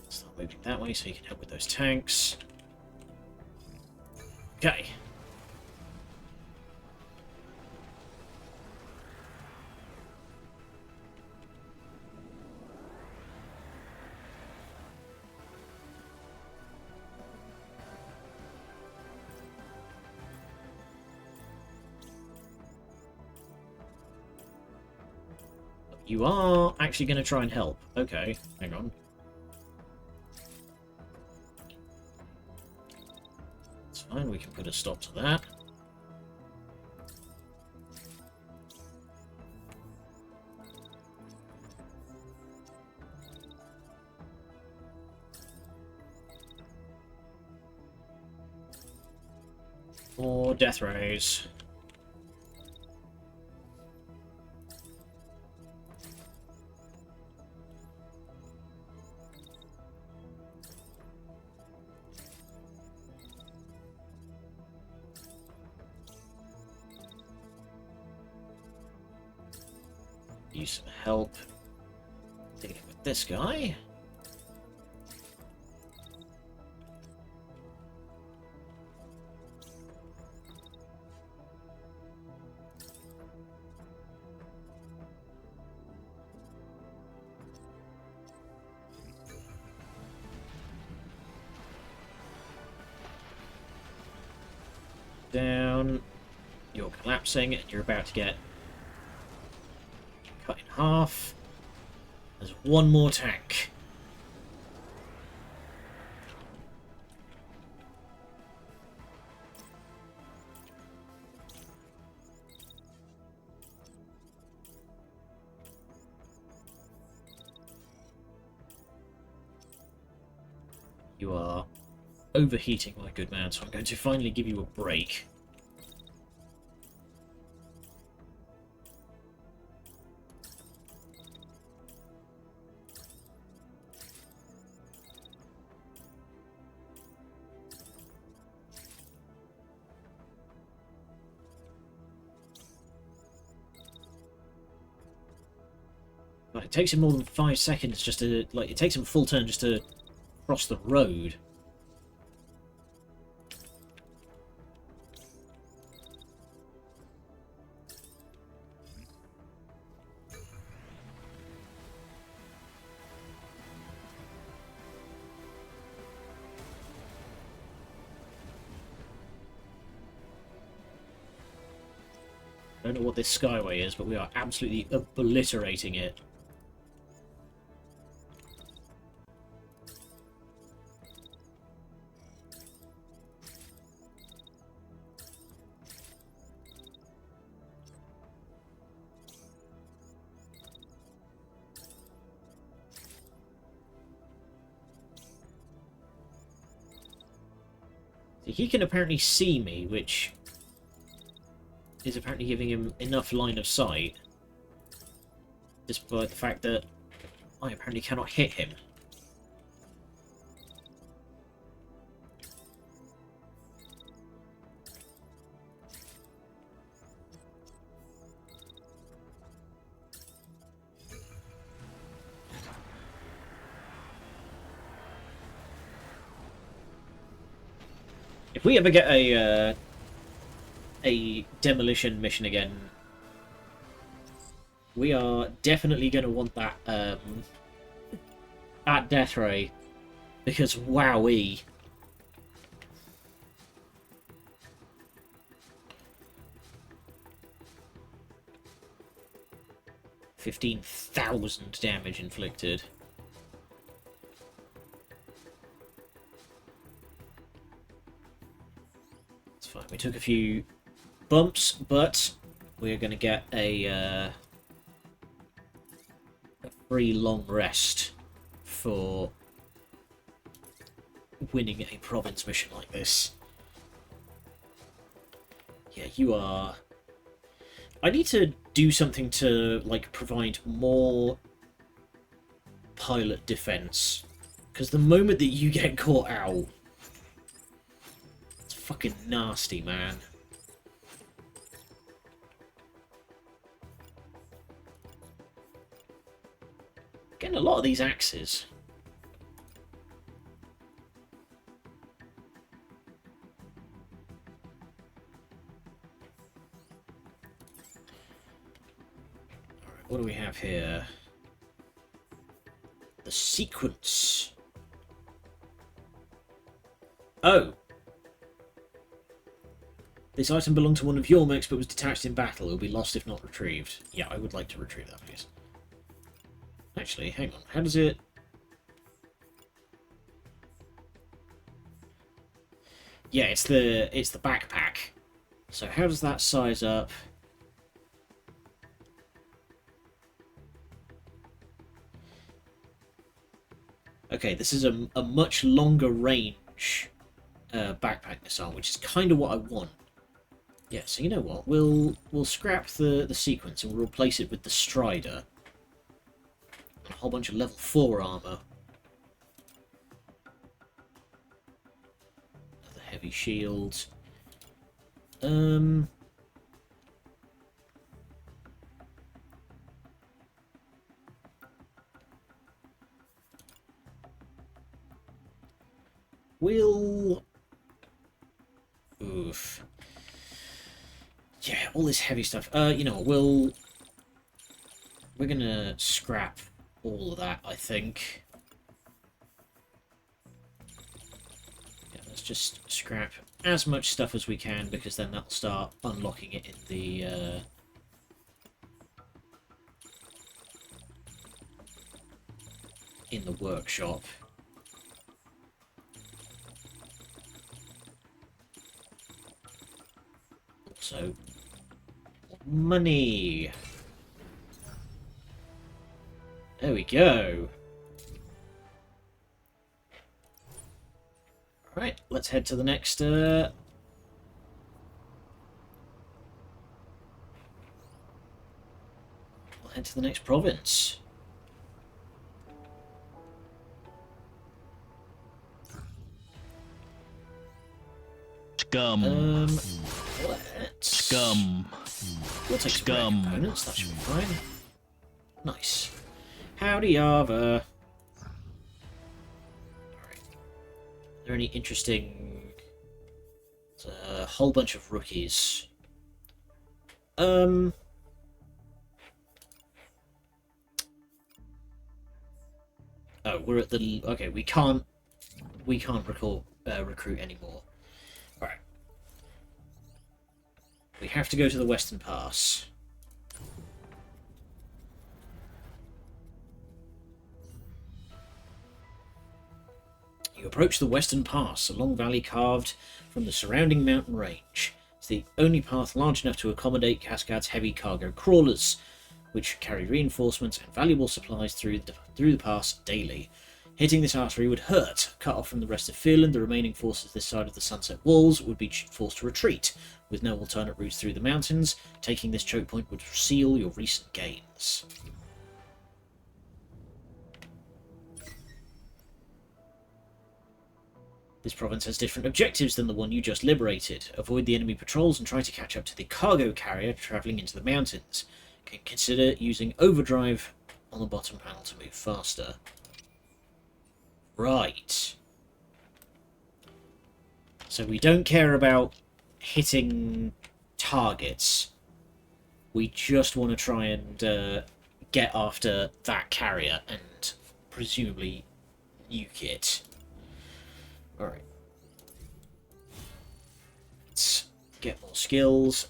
Start moving that way so you can help with those tanks. Okay. You are actually going to try and help. Okay, hang on. It's fine, we can put a stop to that. More death rays. Use some help dealing with this guy. down. You're collapsing, and you're about to get cut in half. There's one more tank. You are overheating, my good man, so I'm going to finally give you a break. Like, it takes him more than 5 seconds just to, like, it takes him a full turn just to cross the road. I don't know what this skyway is, but we are absolutely obliterating it. He can apparently see me, which is apparently giving him enough line of sight, despite the fact that I apparently cannot hit him. If we ever get a demolition mission again, we are definitely going to want that at death ray, because wowee. $15,000 damage inflicted. It's fine. We took a few bumps, but we're going to get a free long rest for winning a province mission like this. Yeah, you are... I need to do something to, like, provide more pilot defense. Because the moment that you get caught out, it's fucking nasty, man. Getting a lot of these axes. Alright, what do we have here? The sequence. Oh! This item belonged to one of your mechs but was detached in battle. It will be lost if not retrieved. Yeah, I would like to retrieve that, please. Actually, hang on. How does it... Yeah, it's the backpack. So how does that size up? Okay, this is a much longer range backpack missile, which is kind of what I want. Yeah, so you know what? We'll scrap the sequence and we'll replace it with the Strider. A whole bunch of level 4 armor. Another heavy shield. We'll... Oof. Yeah, all this heavy stuff. You know, we're gonna scrap all of that, I think. Yeah, let's just scrap as much stuff as we can, because then that'll start unlocking it in the workshop. Also, money. There we go. Right, let's head to the next. We'll head to the next province. Scum. Let's... Scum. We'll take some Scum. components. That should be fine. Nice. Howdy, Arva. Alright. Are there any interesting... There's a whole bunch of rookies. Oh, we're at the... Okay, we can't recruit anymore. Alright. We have to go to the Western Pass. You approach the Western Pass, a long valley carved from the surrounding mountain range. It's the only path large enough to accommodate Cascade's heavy cargo crawlers, which carry reinforcements and valuable supplies through the pass daily. Hitting this artery would hurt. Cut off from the rest of Finland, the remaining forces this side of the Sunset Walls would be forced to retreat, with no alternate routes through the mountains. Taking this choke point would seal your recent gains. This province has different objectives than the one you just liberated. Avoid the enemy patrols and try to catch up to the cargo carrier travelling into the mountains. Can consider using overdrive on the bottom panel to move faster. Right. So we don't care about hitting targets. We just want to try and get after that carrier and presumably nuke it. Alright. Let's get more skills.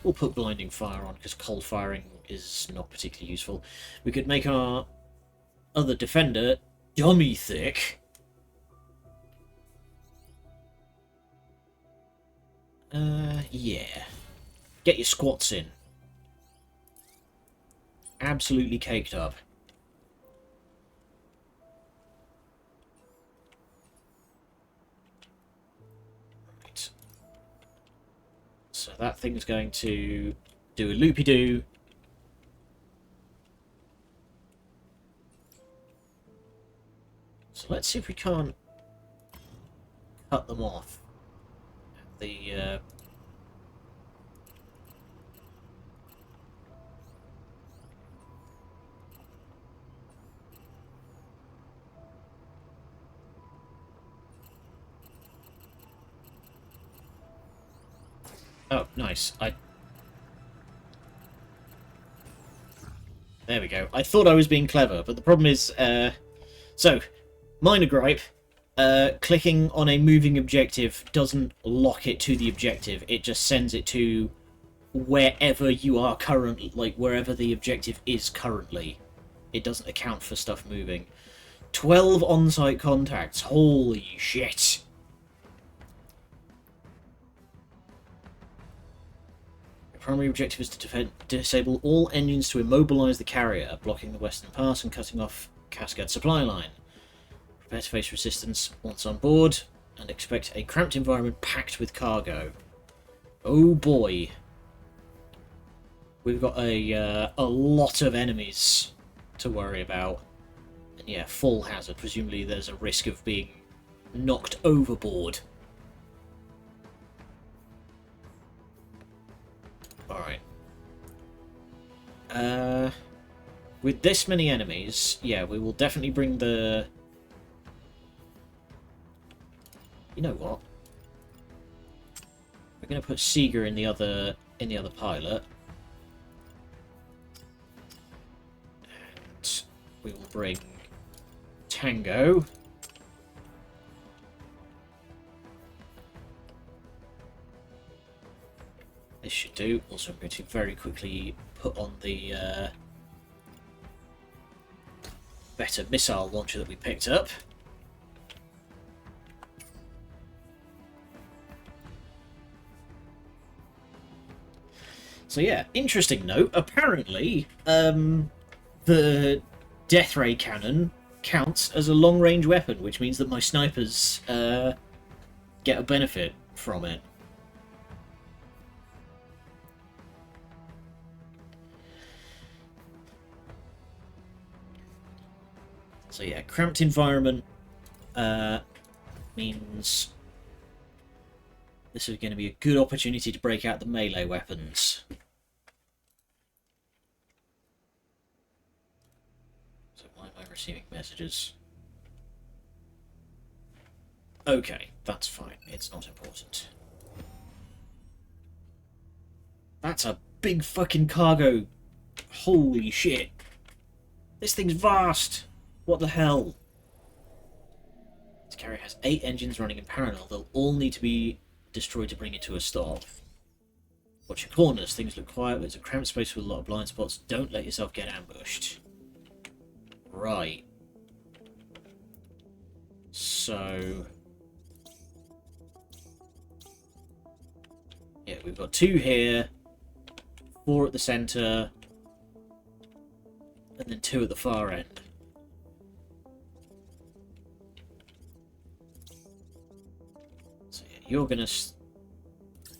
We'll put blinding fire on because cold firing is not particularly useful. We could make our other defender dummy thick. Yeah. Get your squats in. Absolutely caked up. Right. So that thing's going to do a loopy-doo. So let's see if we can't cut them off at the Oh, nice. There we go. I thought I was being clever, but the problem is, so, minor gripe, clicking on a moving objective doesn't lock it to the objective. It just sends it to wherever you are currently, like, wherever the objective is currently. It doesn't account for stuff moving. 12 on-site contacts. Holy shit. Primary objective is to disable all engines to immobilize the carrier, blocking the Western Pass and cutting off Cascade supply line. Prepare to face resistance once on board, and expect a cramped environment packed with cargo. Oh boy. We've got a lot of enemies to worry about. And yeah, full hazard. Presumably there's a risk of being knocked overboard. Alright. With this many enemies, yeah, we will definitely bring the... You know what? We're going to put Seeger in the other pilot. we will bring Tango. This should do. Also, I'm going to very quickly put on the better missile launcher that we picked up. So yeah, interesting note. Apparently, the death ray cannon counts as a long-range weapon, which means that my snipers get a benefit from it. So yeah, cramped environment means this is going to be a good opportunity to break out the melee weapons. So why am I receiving messages? Okay, that's fine. It's not important. That's a big fucking cargo. Holy shit. This thing's vast. What the hell? This carrier has 8 engines running in parallel. They'll all need to be destroyed to bring it to a stop. Watch your corners. Things look quiet, but it's a cramped space with a lot of blind spots. Don't let yourself get ambushed. Right. So... yeah, we've got 2 here, 4 at the centre, and then 2 at the far end. So yeah, you're going to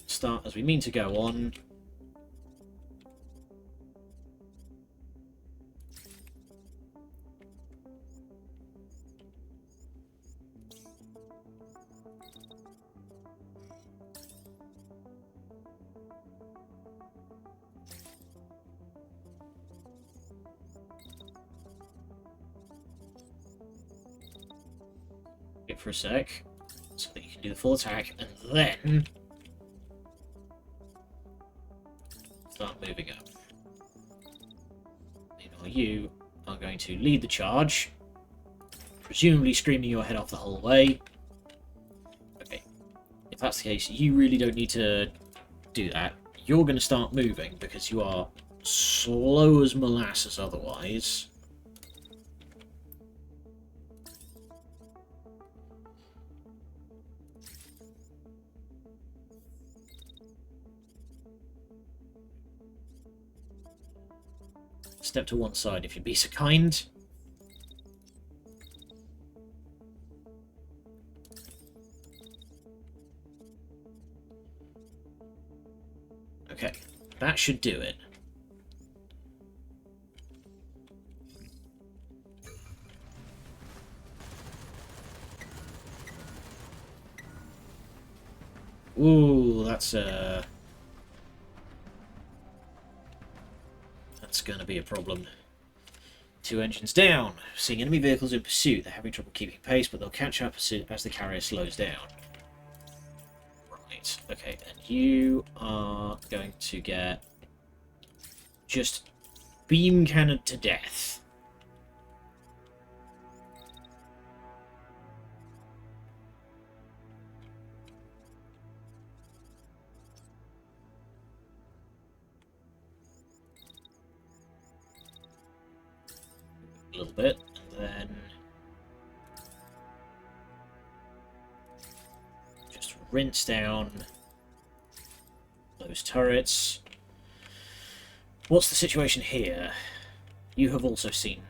start as we mean to go on. Wait for a sec, so that you can do the full attack, and then start moving up. Meanwhile, you are going to lead the charge, presumably screaming your head off the whole way. Okay, if that's the case, you really don't need to do that. You're going to start moving because you are slow as molasses otherwise. Step to one side if you'd be so kind. Okay, that should do it. Ooh, that's going to be a problem. 2 engines down. Seeing enemy vehicles in pursuit. They're having trouble keeping pace, but they'll catch up as the carrier slows down. Right, okay, and you are going to get just beam cannon to death. A little bit, and then just rinse down those turrets. What's the situation here? You have also seen...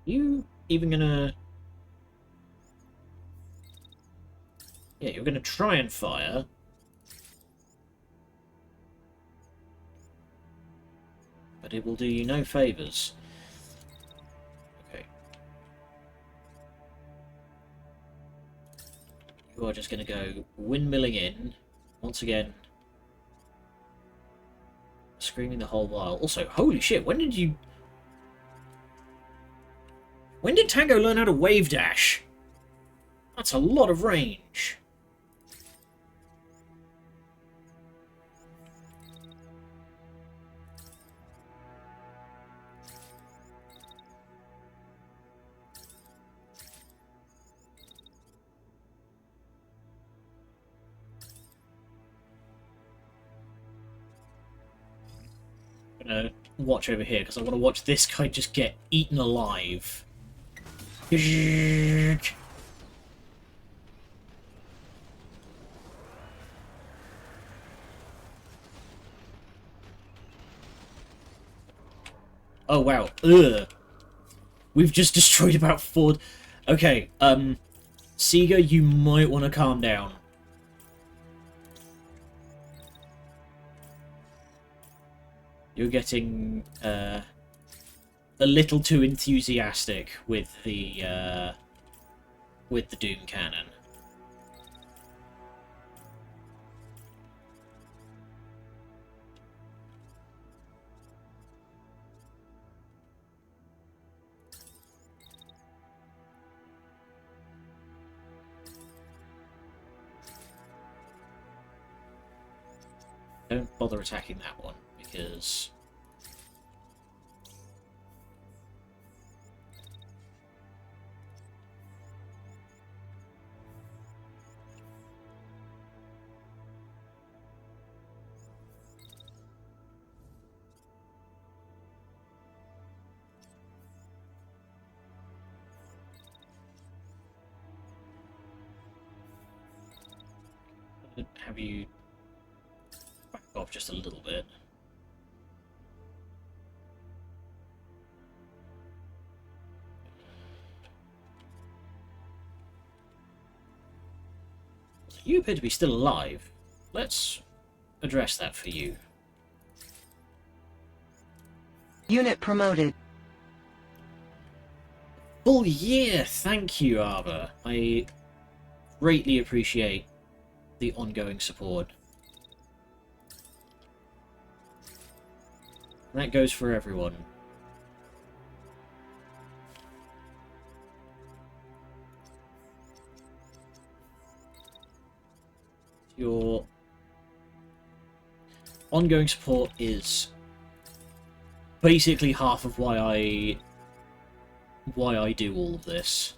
you even gonna... yeah, you're gonna try and fire. But it will do you no favours. Okay. who are just going to go windmilling in. Once again, screaming the whole while. Also, holy shit, when did Tango learn how to wave dash? That's a lot of range. I'm gonna watch over here because I want to watch this guy just get eaten alive. Oh wow. Ugh. We've just destroyed about 4... Okay, Sega, you might want to calm down. You're getting, a little too enthusiastic with the Doom Cannon. Don't bother attacking that one, because... have you back off just a little bit. You appear to be still alive. Let's address that for you. Unit promoted. Full year! Thank you, Arbor. I greatly appreciate the ongoing support. And that goes for everyone. Your ongoing support is basically half of why I do all of this.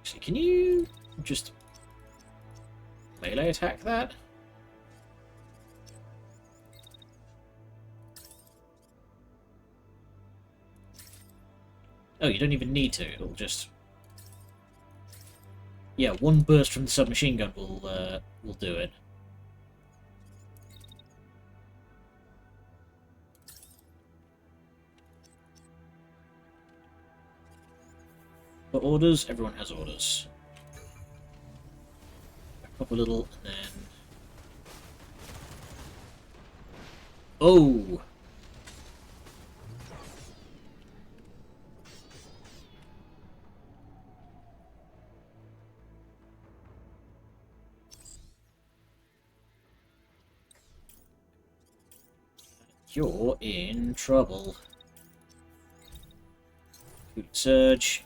Actually, can you just melee attack that? Oh, you don't even need to. It'll just... Yeah, one burst from the submachine gun will do it. For orders, everyone has orders. Back up a little, and then... Oh! You're in trouble. Good surge.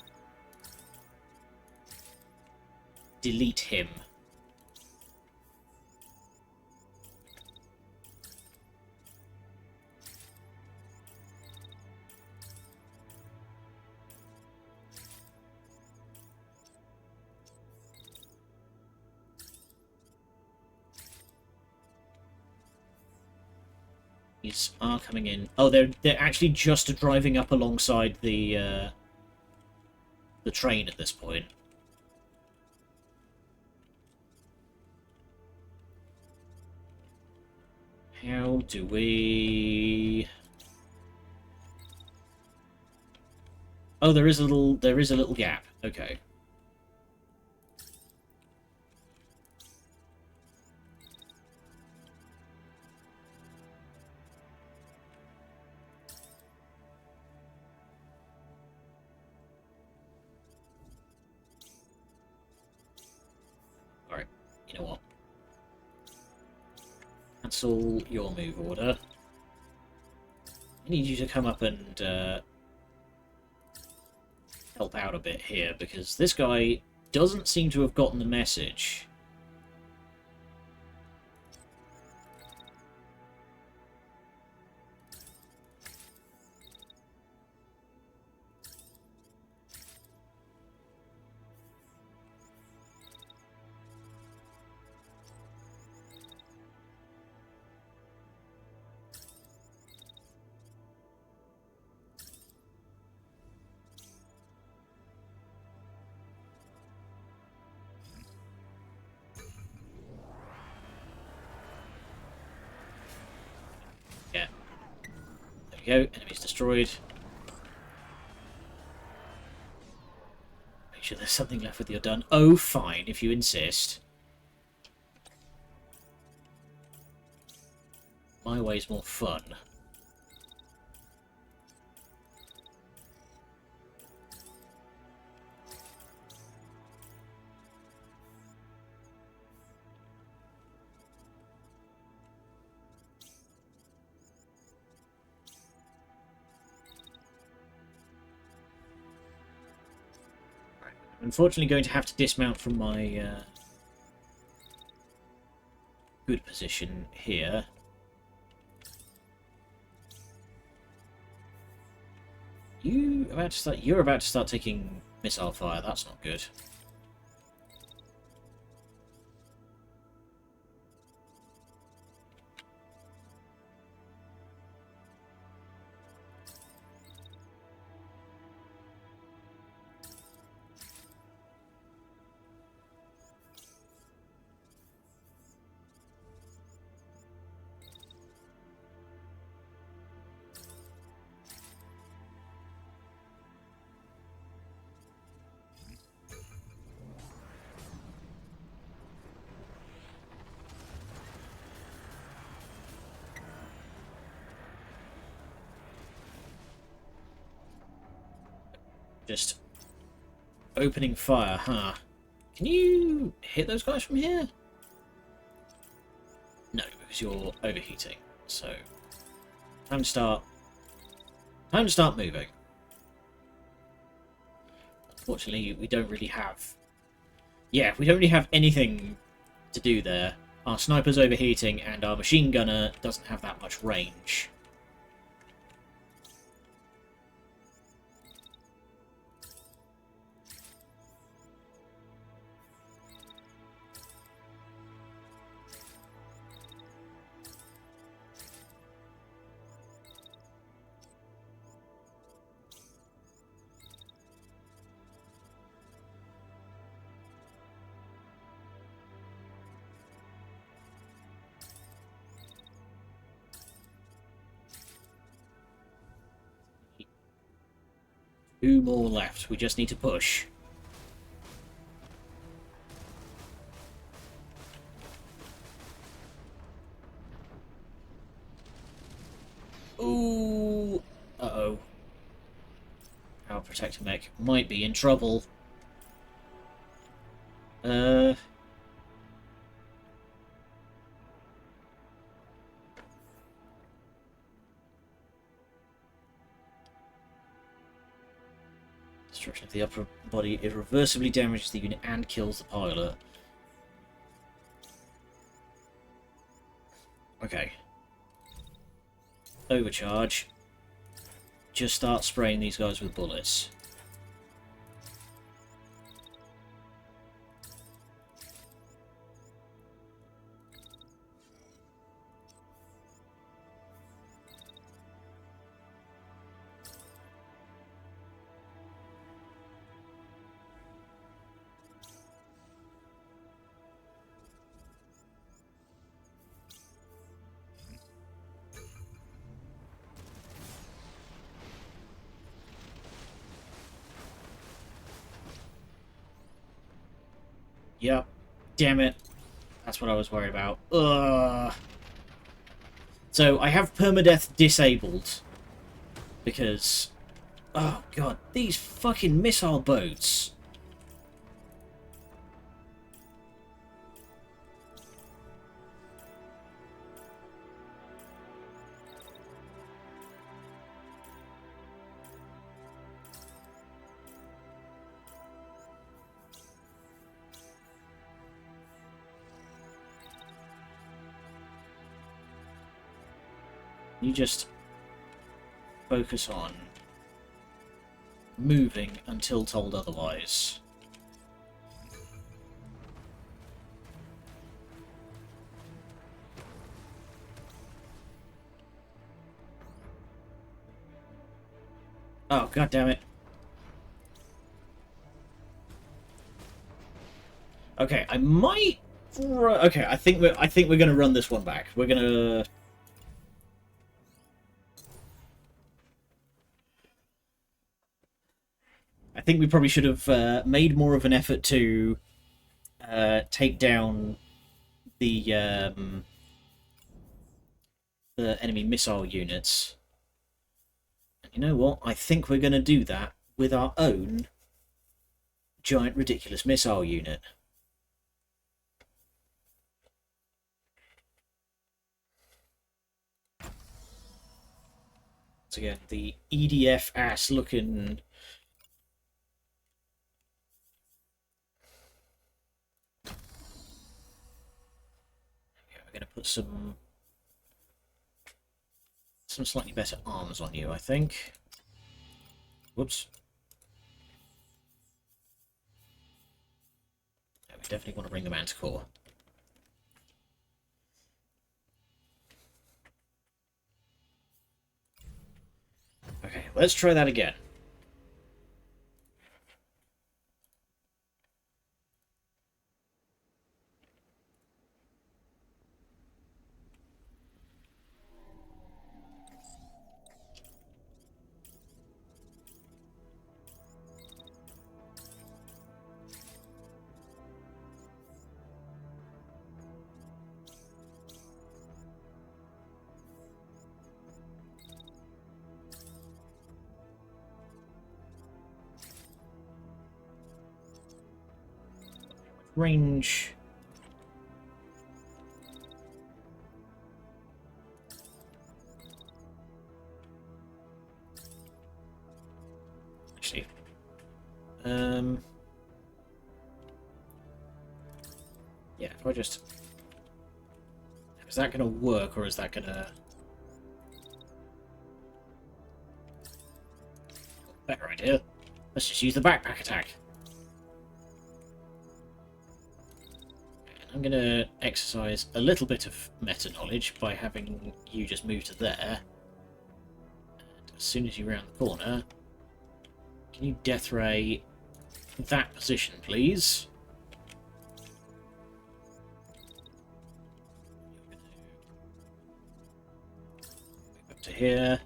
Delete him. These are coming in. Oh, they're actually just driving up alongside the train at this point. How do we... Oh, there is a little gap. Okay. cancel your move order. I need you to come up and help out a bit here, because this guy doesn't seem to have gotten the message. Yeah. There we go. Enemies destroyed. Make sure there's something left with your done. Oh, fine, if you insist. My way's more fun. Unfortunately, going to have to dismount from my good position here. You're about to start taking missile fire. That's not good. Just opening fire, huh? Can you hit those guys from here? No, because you're overheating. So, time to start moving. Unfortunately, we don't really have... Yeah, we don't really have anything to do there. Our sniper's overheating, and our machine gunner doesn't have that much range. Two more left. We just need to push. Ooh. Uh-oh. Our protector mech might be in trouble. Destruction of the upper body irreversibly damages the unit and kills the pilot. Okay. Overcharge. Just start spraying these guys with bullets. Yep. Damn it. That's what I was worried about. Ugh. So, I have permadeath disabled. Because... Oh, God. These fucking missile boats. You just focus on moving until told otherwise. Oh, god damn it. Okay, I might... Okay, I think we're gonna run this one back. We're gonna... I think we probably should have made more of an effort to take down the enemy missile units. And you know what? I think we're going to do that with our own giant ridiculous missile unit. So again, the EDF ass looking... We're going to put some slightly better arms on you, I think. Whoops. Yeah, we definitely want to bring the Manticore. Okay, let's try that again. Range. Actually, yeah, if I just... Is that going to work, or is that going to... Better idea. Let's just use the backpack attack. I'm going to exercise a little bit of meta-knowledge by having you just move to there. And as soon as you round the corner, can you death ray that position, please? Move up to here.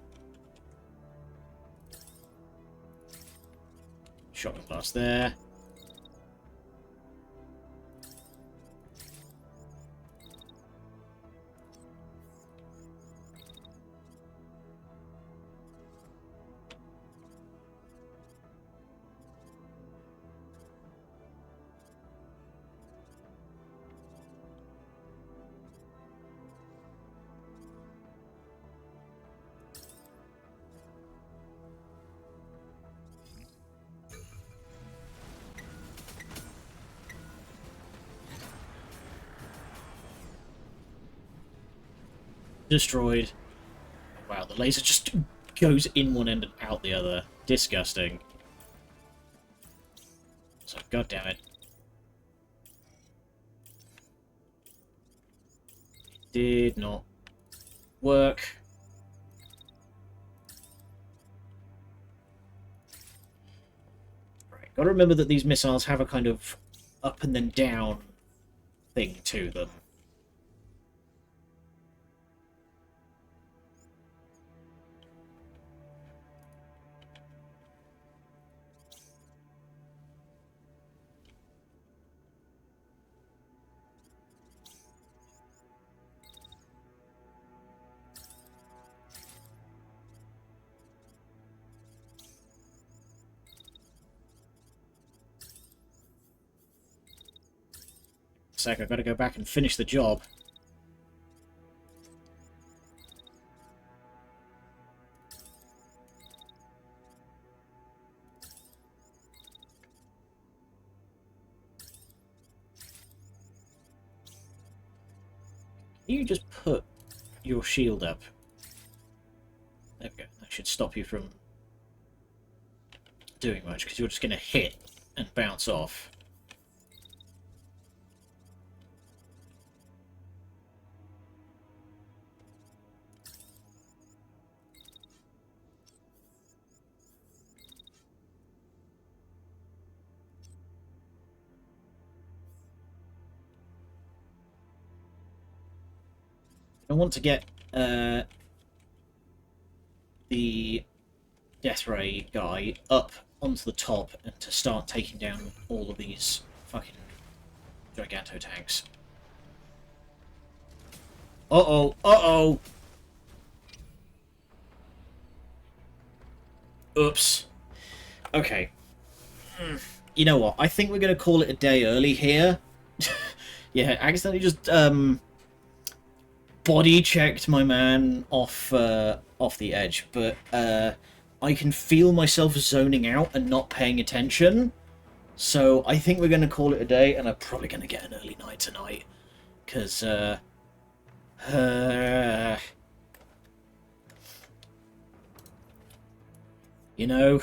Shotgun blast there. Destroyed. Wow, the laser just goes in one end and out the other. Disgusting. So, god damn it. Did not work. Right, gotta remember that these missiles have a kind of up and then down thing to them. Sec, I've got to go back and finish the job. Can you just put your shield up should stop you from doing much, because you're just going to hit and bounce off. I want to get the Death Ray guy up onto the top and to start taking down all of these fucking Giganto tanks. Uh-oh, uh-oh! Oops. Okay. You know what? I think we're going to call it a day early here. Yeah, accidentally just body checked my man off off the edge, but I can feel myself zoning out and not paying attention. So I think we're going to call it a day, and I'm probably going to get an early night tonight, because you know,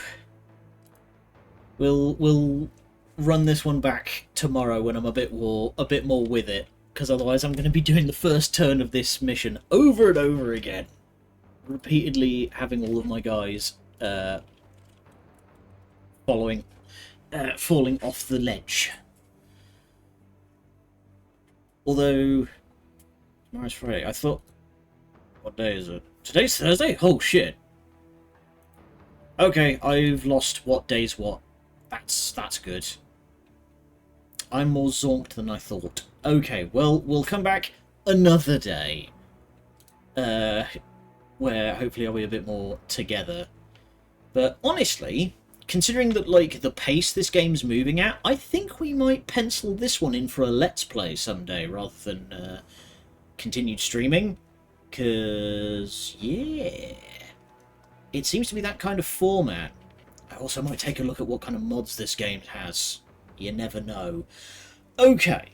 we'll run this one back tomorrow when I'm a bit more with it, because otherwise I'm going to be doing the first turn of this mission over and over again, repeatedly having all of my guys falling off the ledge. Although tomorrow's Friday, I thought, what day is it? Today's Thursday? Oh shit. Okay, I've lost what day's what. That's good. I'm more zonked than I thought. Okay, well, we'll come back another day. Where hopefully I'll be a bit more together. But honestly, considering that, like, the pace this game's moving at, I think we might pencil this one in for a Let's Play someday, rather than continued streaming. 'Cause, yeah, it seems to be that kind of format. I also might take a look at what kind of mods this game has. You never know. Okay,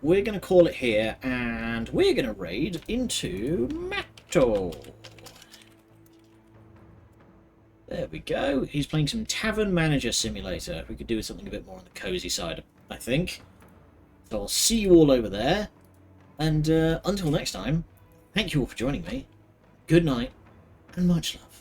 we're going to call it here, and we're going to raid into Matto. There we go. He's playing some Tavern Manager Simulator. We could do with something a bit more on the cozy side, I think. So I'll see you all over there. And until next time, thank you all for joining me. Good night, and much love.